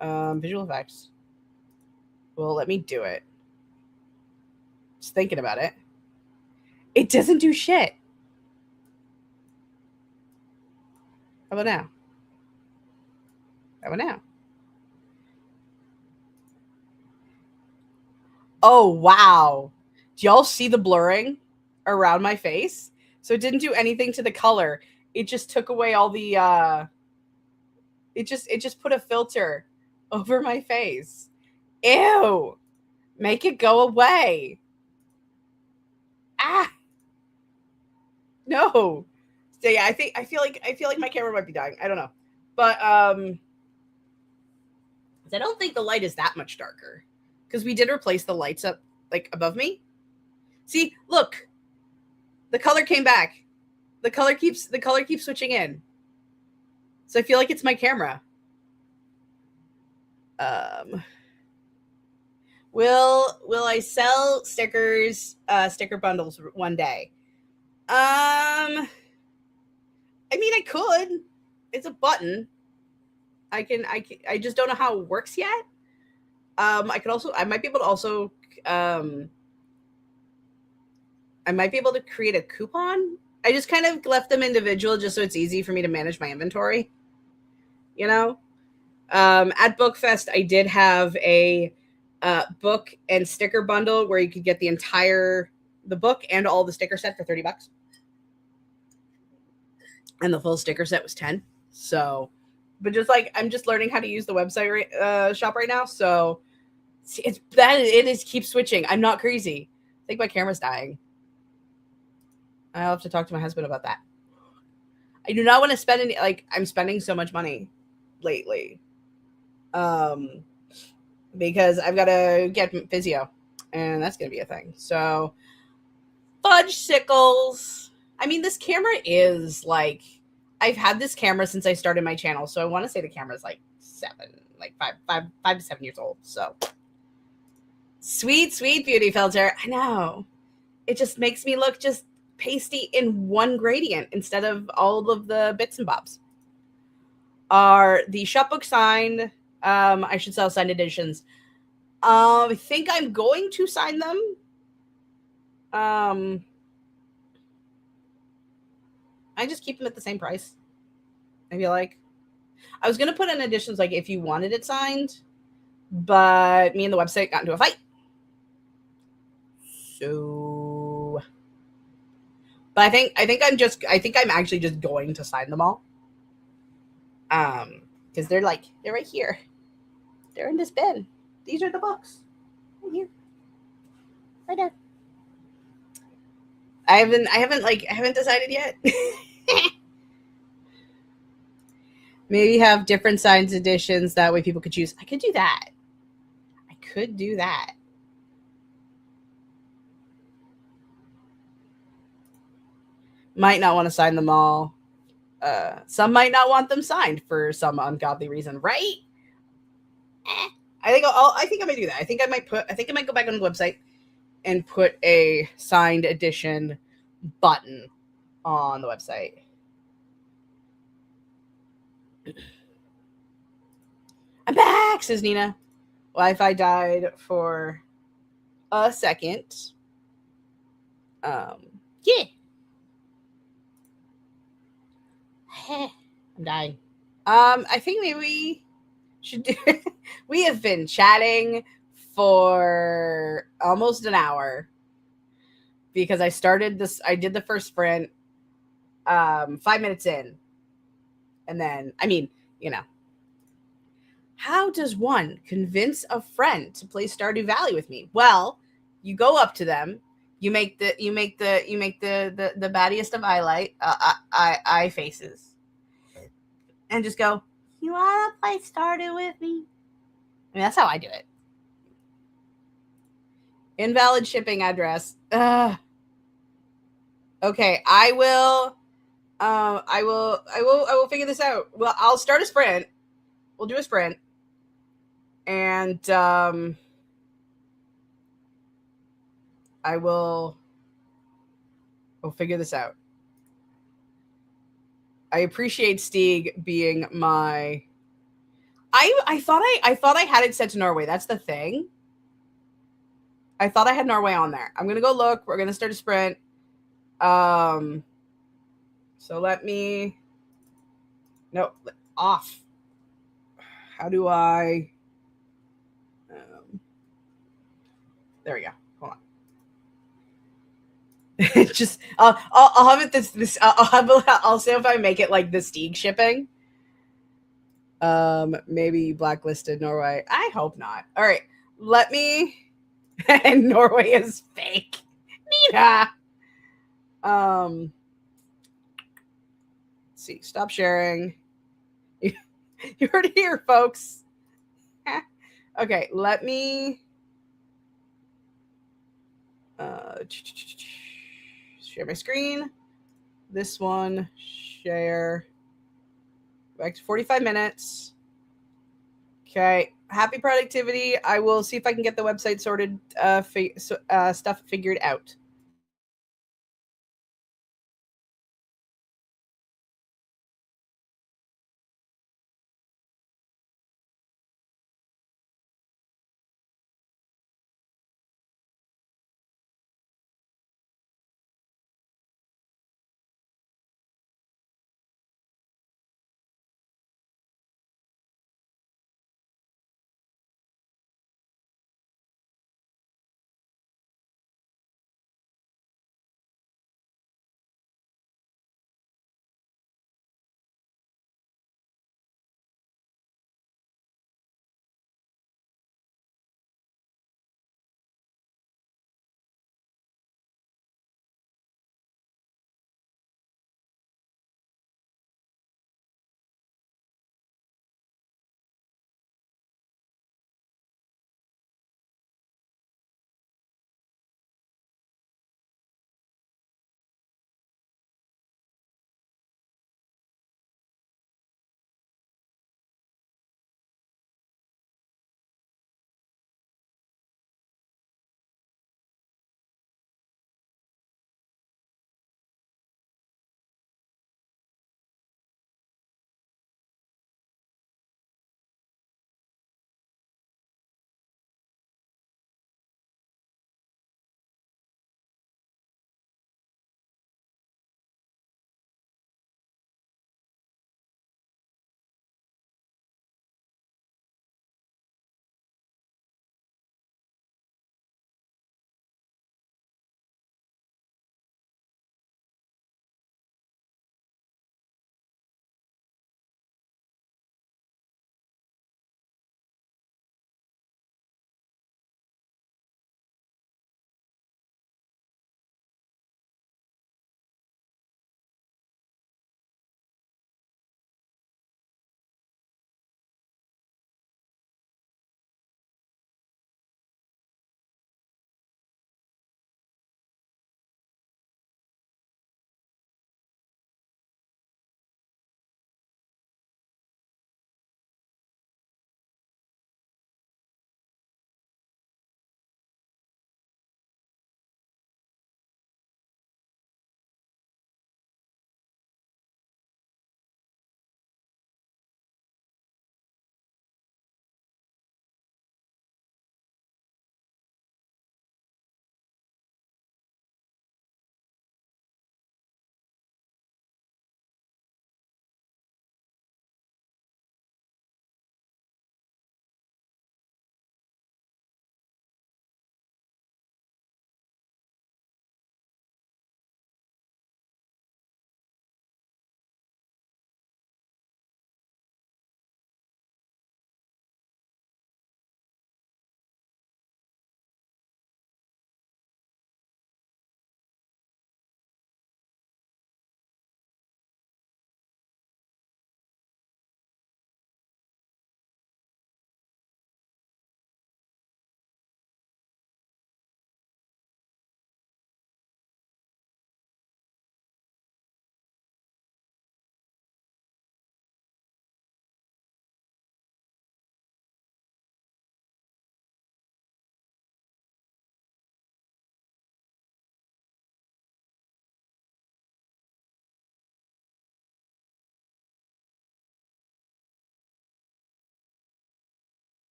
Visual effects. Well, let me do it. Just thinking about it. It doesn't do shit. How about now? How about now? Oh, wow. Do y'all see the blurring around my face? So it didn't do anything to the color. It just took away all the it just put a filter over my face. Ew. Make it go away. Ah. No. So yeah, I feel like my camera might be dying. I don't know. But I don't think the light is that much darker. Because we did replace the lights up like above me. See, look. The color came back. The color keeps switching in. So I feel like it's my camera. Will I sell stickers, sticker bundles one day? I mean, I could. It's a button. I just don't know how it works yet. I might be able to also, I might be able to create a coupon. I just kind of left them individual just so it's easy for me to manage my inventory. You know? At Bookfest, I did have a book and sticker bundle where you could get the book and all the sticker set for $30. And the full sticker set was 10. So, but just like, I'm just learning how to use the website shop right now. So it keeps switching. I'm not crazy. I think my camera's dying. I'll have to talk to my husband about that. I do not want to spend any, like, I'm spending so much money lately. Because I've got to get physio, and that's going to be a thing. So, fudge sickles. I mean, this camera is like, I've had this camera since I started my channel, so I want to say the camera's like 5 to 7 years old. So, sweet beauty filter. I know. It just makes me look just pasty in one gradient instead of all of the bits and bobs. Are the shopbook signed? I should sell signed editions. I think I'm going to sign them. I just keep them at the same price. I feel like I was gonna put in editions like if you wanted it signed, but me and the website got into a fight. So, but I think I'm actually just going to sign them all. Because they're right here. They're in this bin. These are the books. Right here. Right there. I haven't decided yet. Maybe have different signs editions. That way people could choose. I could do that. Might not want to sign them all. Some might not want them signed for some ungodly reason, right? I think I might do that. I think I might go back on the website and put a signed edition button on the website. I'm back, says Nina. Wi-Fi died for a second. Yeah. I'm dying. I think maybe we should do we have been chatting for almost an hour because I did the first sprint 5 minutes in. And then, I mean, you know, How does one convince a friend to play Stardew Valley with me? Well, you go up to them, you make the battiest of eye faces, and just go, "You wanna play Stardew with me?" I mean, that's how I do it. Invalid shipping address. Okay, I will. I will figure this out. Well, I'll start a sprint. We'll do a sprint, and I will. We'll figure this out. I appreciate Stieg being my. I thought I had it set to Norway. That's the thing. I thought I had Norway on there. I'm gonna go look. We're gonna start a sprint. So let me. No, off. How do I? There we go. Hold on. Just I'll have it this I'll see if I make it like the Stieg shipping. Maybe blacklisted Norway. I hope not. All right, let me. And Norway is fake. Nina. Let's see. Stop sharing. You heard it here, folks. Okay, let me share my screen. This one, share. Back to 45 minutes. Okay, happy productivity. I will see if I can get the website sorted, stuff figured out.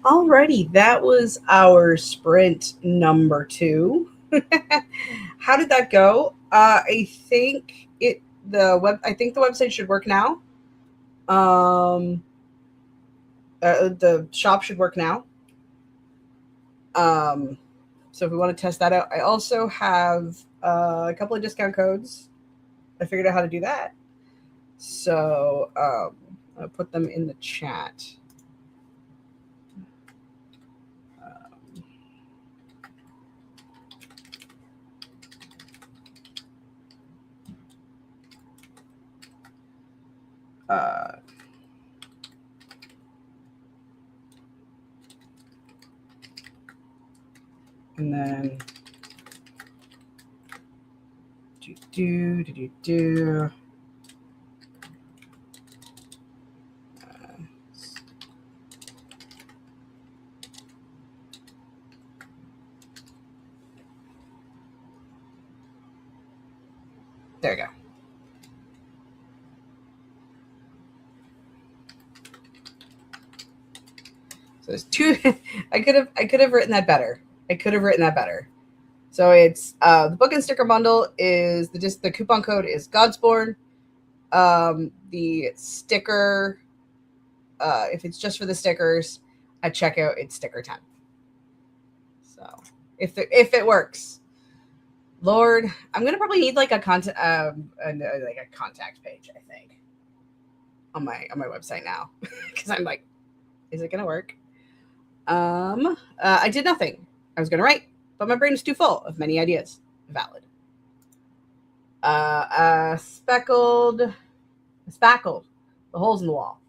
Alrighty, that was our sprint number 2. How did that go? I think the website should work now. Um, the shop should work now. Um, so if we want to test that out, I also have a couple of discount codes. I figured out how to do that. So I'll put them in the chat. Uh, and then do. There we go. So there's two. I could have written that better. So it's the book and sticker bundle is the coupon code is Godsborn. The sticker, if it's just for the stickers at checkout, it's sticker 10. So if it works, Lord, I'm gonna probably need like a contact page. I think on my website now because I'm like, is it gonna work? I did nothing. I was gonna write, but my brain is too full of many ideas. Valid. Spackled, the holes in the wall.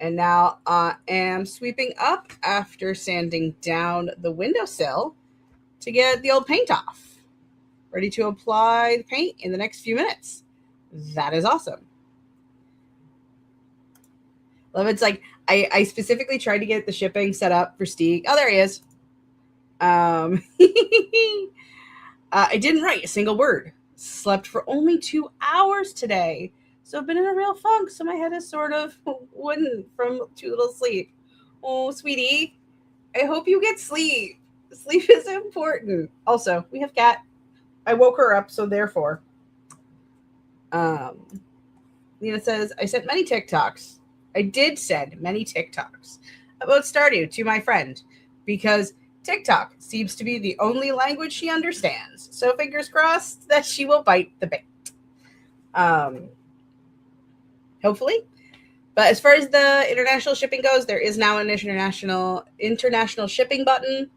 And now I am sweeping up after sanding down the windowsill to get the old paint off. Ready to apply the paint in the next few minutes. That is awesome. Love it's like I specifically tried to get the shipping set up for Steve. Oh, there he is. I didn't write a single word. Slept for only 2 hours today. So I've been in a real funk. So my head is sort of wooden from too little sleep. Oh, sweetie, I hope you get sleep. Sleep is important. Also, we have Cat. I woke her up, so therefore. Nina says, I sent many TikToks. I did send many TikToks about Stardew to my friend because TikTok seems to be the only language she understands. So fingers crossed that she will bite the bait. Hopefully. But as far as the international shipping goes, there is now an international shipping button.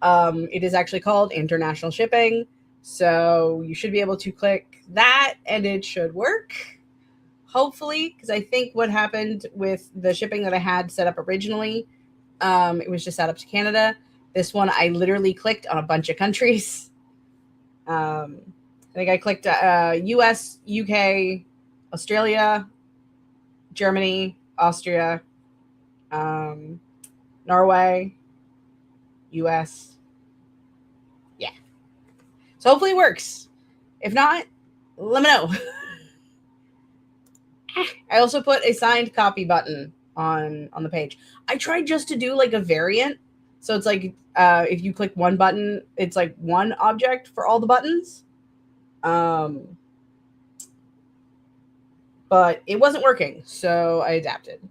It is actually called international shipping. So you should be able to click that and it should work. Hopefully, because I think what happened with the shipping that I had set up originally, it was just set up to Canada. This one, I literally clicked on a bunch of countries. I think I clicked US, UK, Australia, Germany, Austria, Norway, US. Yeah. So hopefully it works. If not, let me know. I also put a signed copy button on the page. I tried just to do like a variant. So it's like if you click one button, it's like one object for all the buttons. But it wasn't working, so I adapted.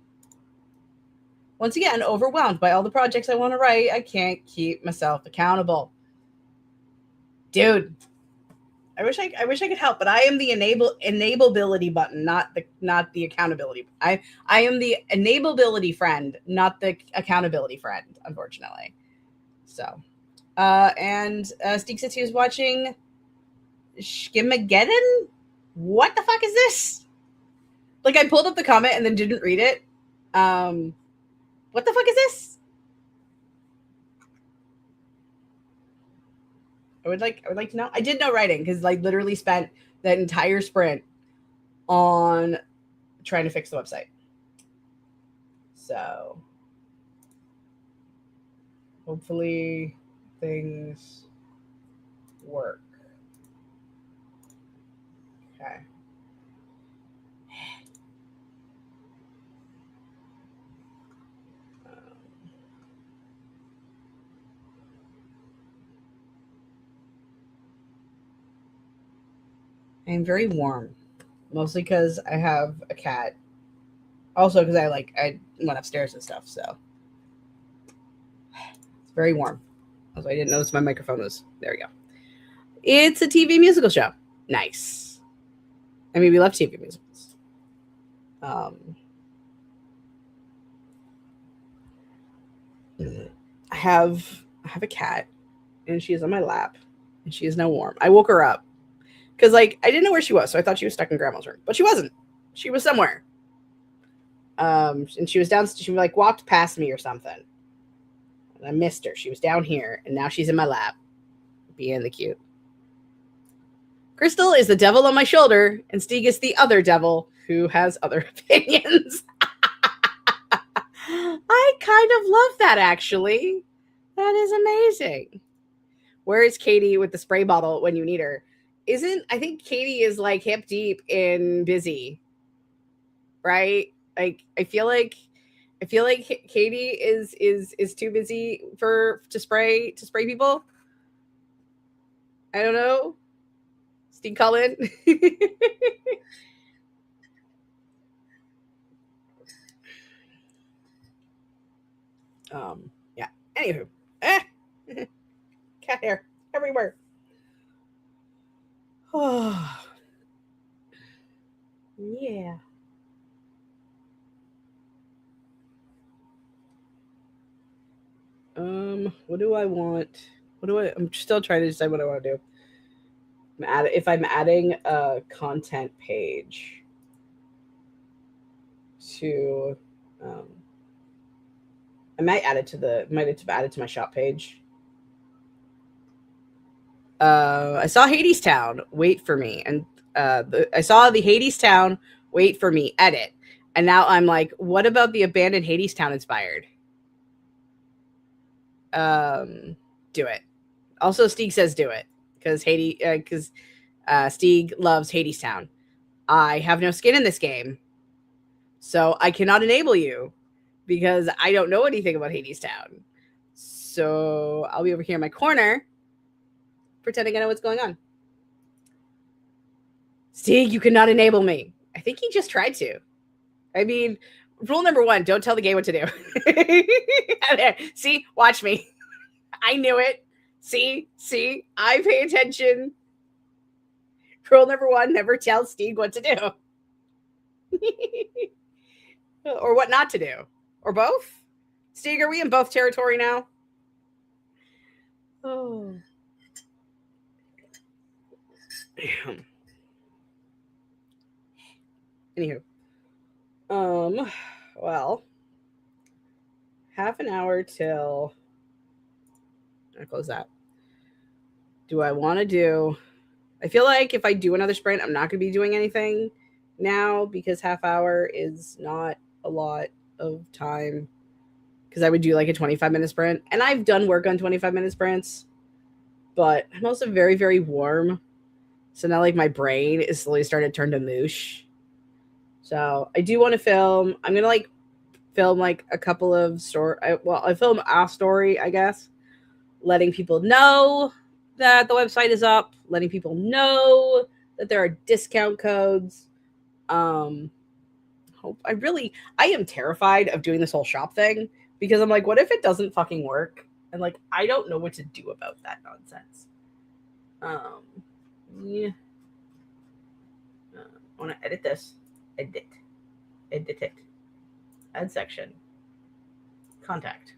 Once again, overwhelmed by all the projects I want to write, I can't keep myself accountable. Dude, I wish I could help, but I am the enableability button, not the accountability. I am the enableability friend, not the accountability friend, unfortunately. So, and Steek says he was watching Skimmageddon. What the fuck is this? Like I pulled up the comment and then didn't read it. What the fuck is this? I would like to know. I did know writing because like literally spent that entire sprint on trying to fix the website. So hopefully things work. Okay. I'm very warm, mostly because I have a cat. Also, because I went upstairs and stuff, so it's very warm. Also, I didn't notice my microphone was there. We go. It's a TV musical show. Nice. I mean, we love TV musicals. I have a cat, and she is on my lap, and she is now warm. I woke her up because I didn't know where she was, so I thought she was stuck in Grandma's room, but she wasn't. She was somewhere. And she was down. She walked past me or something, and I missed her. She was down here, and now she's in my lap, being the cute. Crystal is the devil on my shoulder, and Stieg is the other devil who has other opinions. I kind of love that, actually. That is amazing. Where is Katie with the spray bottle when you need her? I think Katie is hip deep in busy, right? I feel like Katie is too busy to spray people. I don't know. Steve Cullen. Yeah. Anywho, cat hair everywhere. Oh, yeah. What do I want? I'm still trying to decide what I want to do. If I'm adding a content page to, I might add it to my shop page. I saw Hades Town. Wait for me, and I saw the Hades Town. Wait for me. Edit, and now I'm like, what about the abandoned Hades Town inspired? Do it. Also, Stieg says do it because Stieg loves Hades Town. I have no skin in this game, so I cannot enable you because I don't know anything about Hades Town. So I'll be over here in my corner pretending I know what's going on. Stieg, you cannot enable me. I think he just tried to. I mean, rule number 1, don't tell the game what to do. See, watch me. I knew it. See, I pay attention. Rule number 1, never tell Stieg what to do. Or what not to do. Or both. Stieg, are we in both territory now? Oh. Anywho. Well, half an hour till I close that. Do I want to do? I feel like if I do another sprint, I'm not going to be doing anything now because half hour is not a lot of time. Because I would do a 25-minute sprint, and I've done work on 25-minute sprints, but I'm also very, very warm. So now my brain is slowly starting to turn to moosh. So I do want to film. I'm gonna film a couple of I film a story, I guess, letting people know that the website is up, letting people know that there are discount codes. I am terrified of doing this whole shop thing because I'm what if it doesn't fucking work? And I don't know what to do about that nonsense. Yeah. I want to edit this. Edit it. Add section. Contact.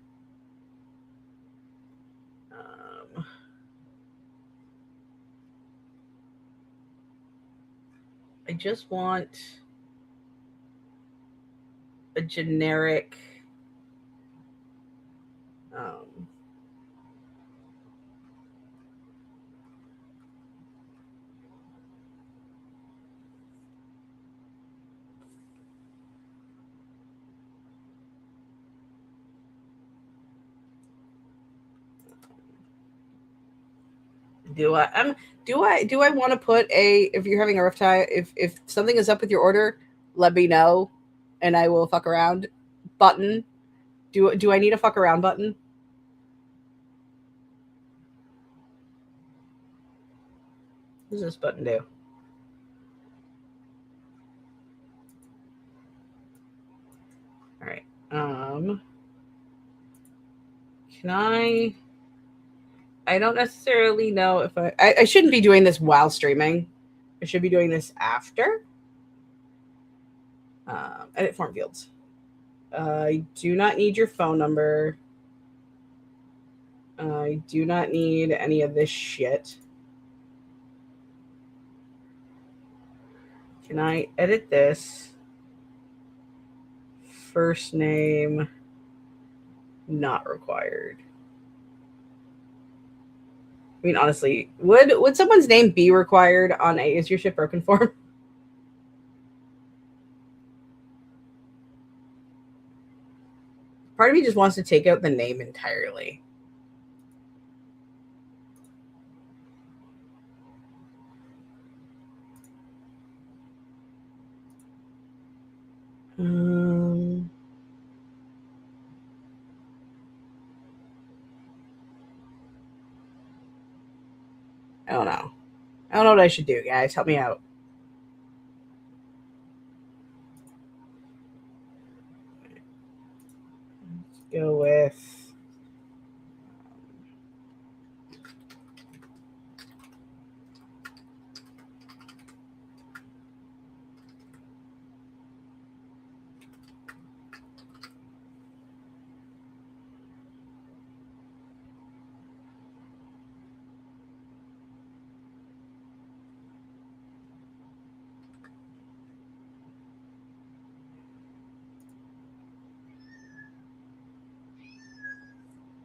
I just want a generic do I want to put if you're having a rough time, if something is up with your order, let me know and I will fuck around button. Do I need a fuck around button? What does this button do? Can I don't necessarily know if I shouldn't be doing this while streaming. I should be doing this after. Edit form fields. I do not need your phone number. I do not need any of this shit. Can I edit this? First name not required. I mean, honestly, would someone's name be required on a is your shit broken form? Part of me just wants to take out the name entirely. I don't know. I don't know what I should do, guys. Help me out. Let's go with.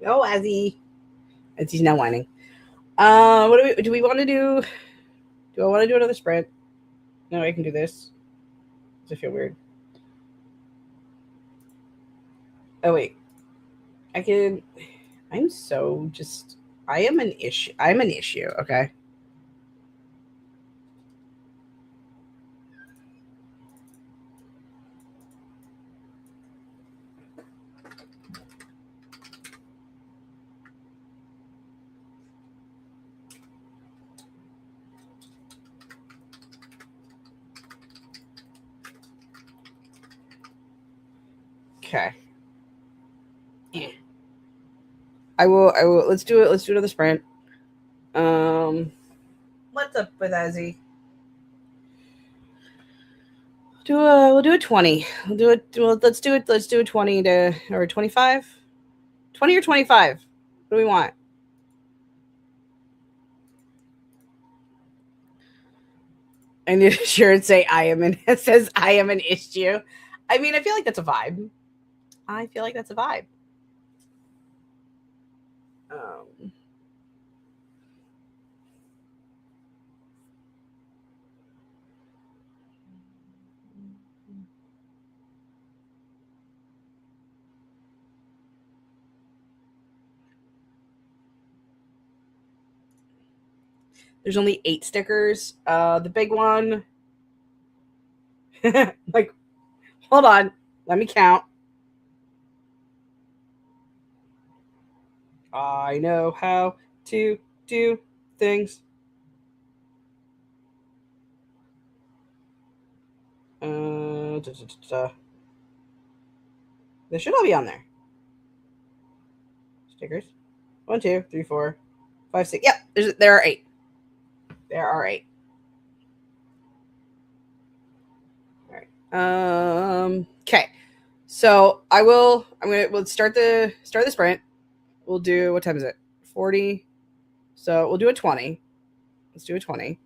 Oh, Azzy's now whining. What do we want to do? Do I want to do another sprint? No, I can do this. Does it feel weird? Oh wait, I can. I'm so just. I am an issue. I'm an issue. Okay. Okay. Yeah. I will. I will. Let's do it. Let's do another sprint. What's up with Azzy? We'll do a 20. We'll do it. Well, let's do it. Let's do a 20 to or 25. 20 or 25. What do we want? I need to sure say I am an. It says I am an issue. I mean, I feel like that's a vibe. I feel like that's a vibe. Um, there's only 8 stickers. The big one. Like, hold on. Let me count. I know how to do things. Da, da, da, da. They should all be on there. Stickers. 1, 2, 3, 4, 5, 6. Yep, there are 8. There are 8. All right. Okay. So we'll start the sprint. We'll do, what time is it? 40. So we'll do a 20. Let's do a 20.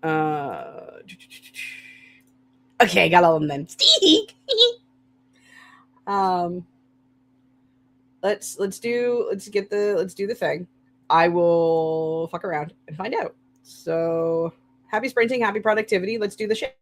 Okay, I got all of them then. um let's do the thing. I will fuck around and find out. So happy sprinting, happy productivity. Let's do the shit.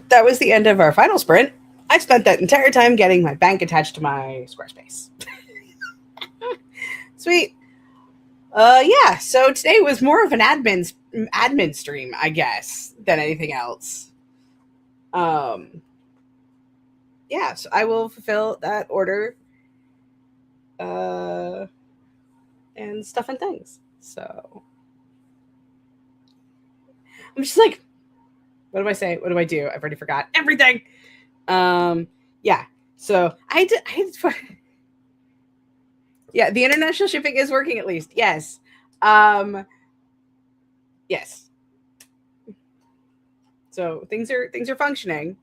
that was the end of our final sprint. I spent that entire time getting my bank attached to my Squarespace. Sweet. Yeah, so today was more of an admin stream, I guess, than anything else. Yeah, so I will fulfill that order and stuff and things. So I'm just like, what do I say? What do I do? I've already forgot everything. Yeah. So yeah, the international shipping is working at least. Yes. Yes. So things are functioning.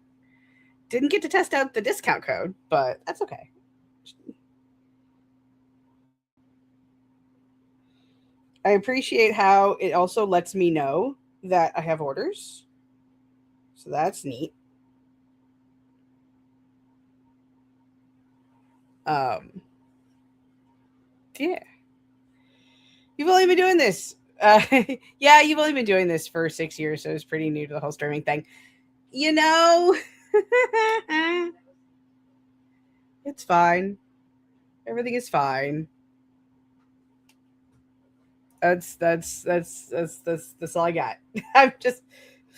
Didn't get to test out the discount code, but that's okay. I appreciate how it also lets me know that I have orders. So that's neat. Yeah. You've only been doing this. Yeah, you've only been doing this for 6 years, so it's pretty new to the whole streaming thing. You know, it's fine. Everything is fine. That's all I got. I'm just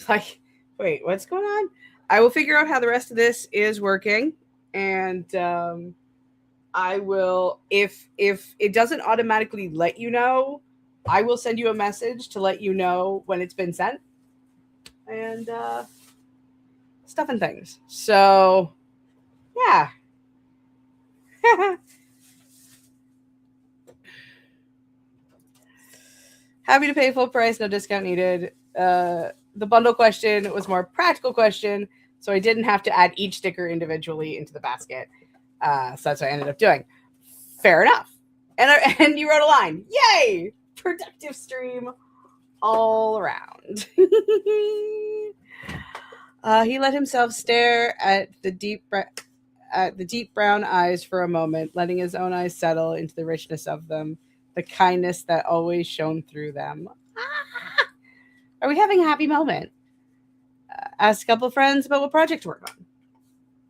like, wait, what's going on? I will figure out how the rest of this is working, and I will if it doesn't automatically let you know, I will send you a message to let you know when it's been sent, and stuff and things. So yeah. Happy to pay full price, no discount needed. The bundle question was more practical question, so I didn't have to add each sticker individually into the basket. So that's what I ended up doing. Fair enough. And you wrote a line. Yay! Productive stream all around. He let himself stare at the deep brown eyes for a moment, letting his own eyes settle into the richness of them, the kindness that always shone through them. Ah! Are we having a happy moment? Asked a couple of friends about what project to work on.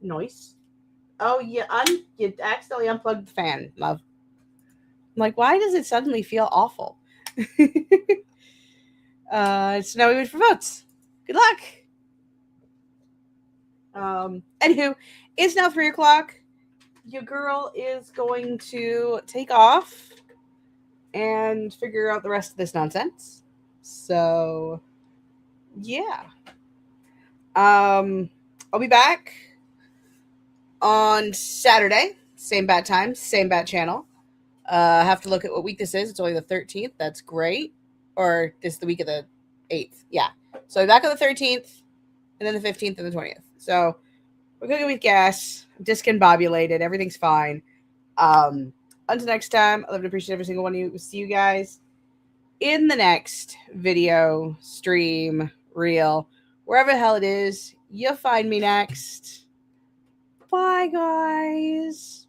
Nice. Oh, you accidentally unplugged the fan, love. I'm like, why does it suddenly feel awful? So now we wait for votes. Good luck. Anywho, it's now 3:00. Your girl is going to take off and figure out the rest of this nonsense. So, yeah. I'll be back on Saturday. Same bat time, same bat channel. I have to look at what week this is. It's only the 13th. That's great. Or this is the week of the 8th. Yeah. So back on the 13th, and then the 15th and the 20th. So we're cooking with gas. I'm discombobulated. Everything's fine. Until next time, I love and appreciate every single one of you. We'll see you guys in the next video, stream, reel, wherever the hell it is. You'll find me next. Bye, guys.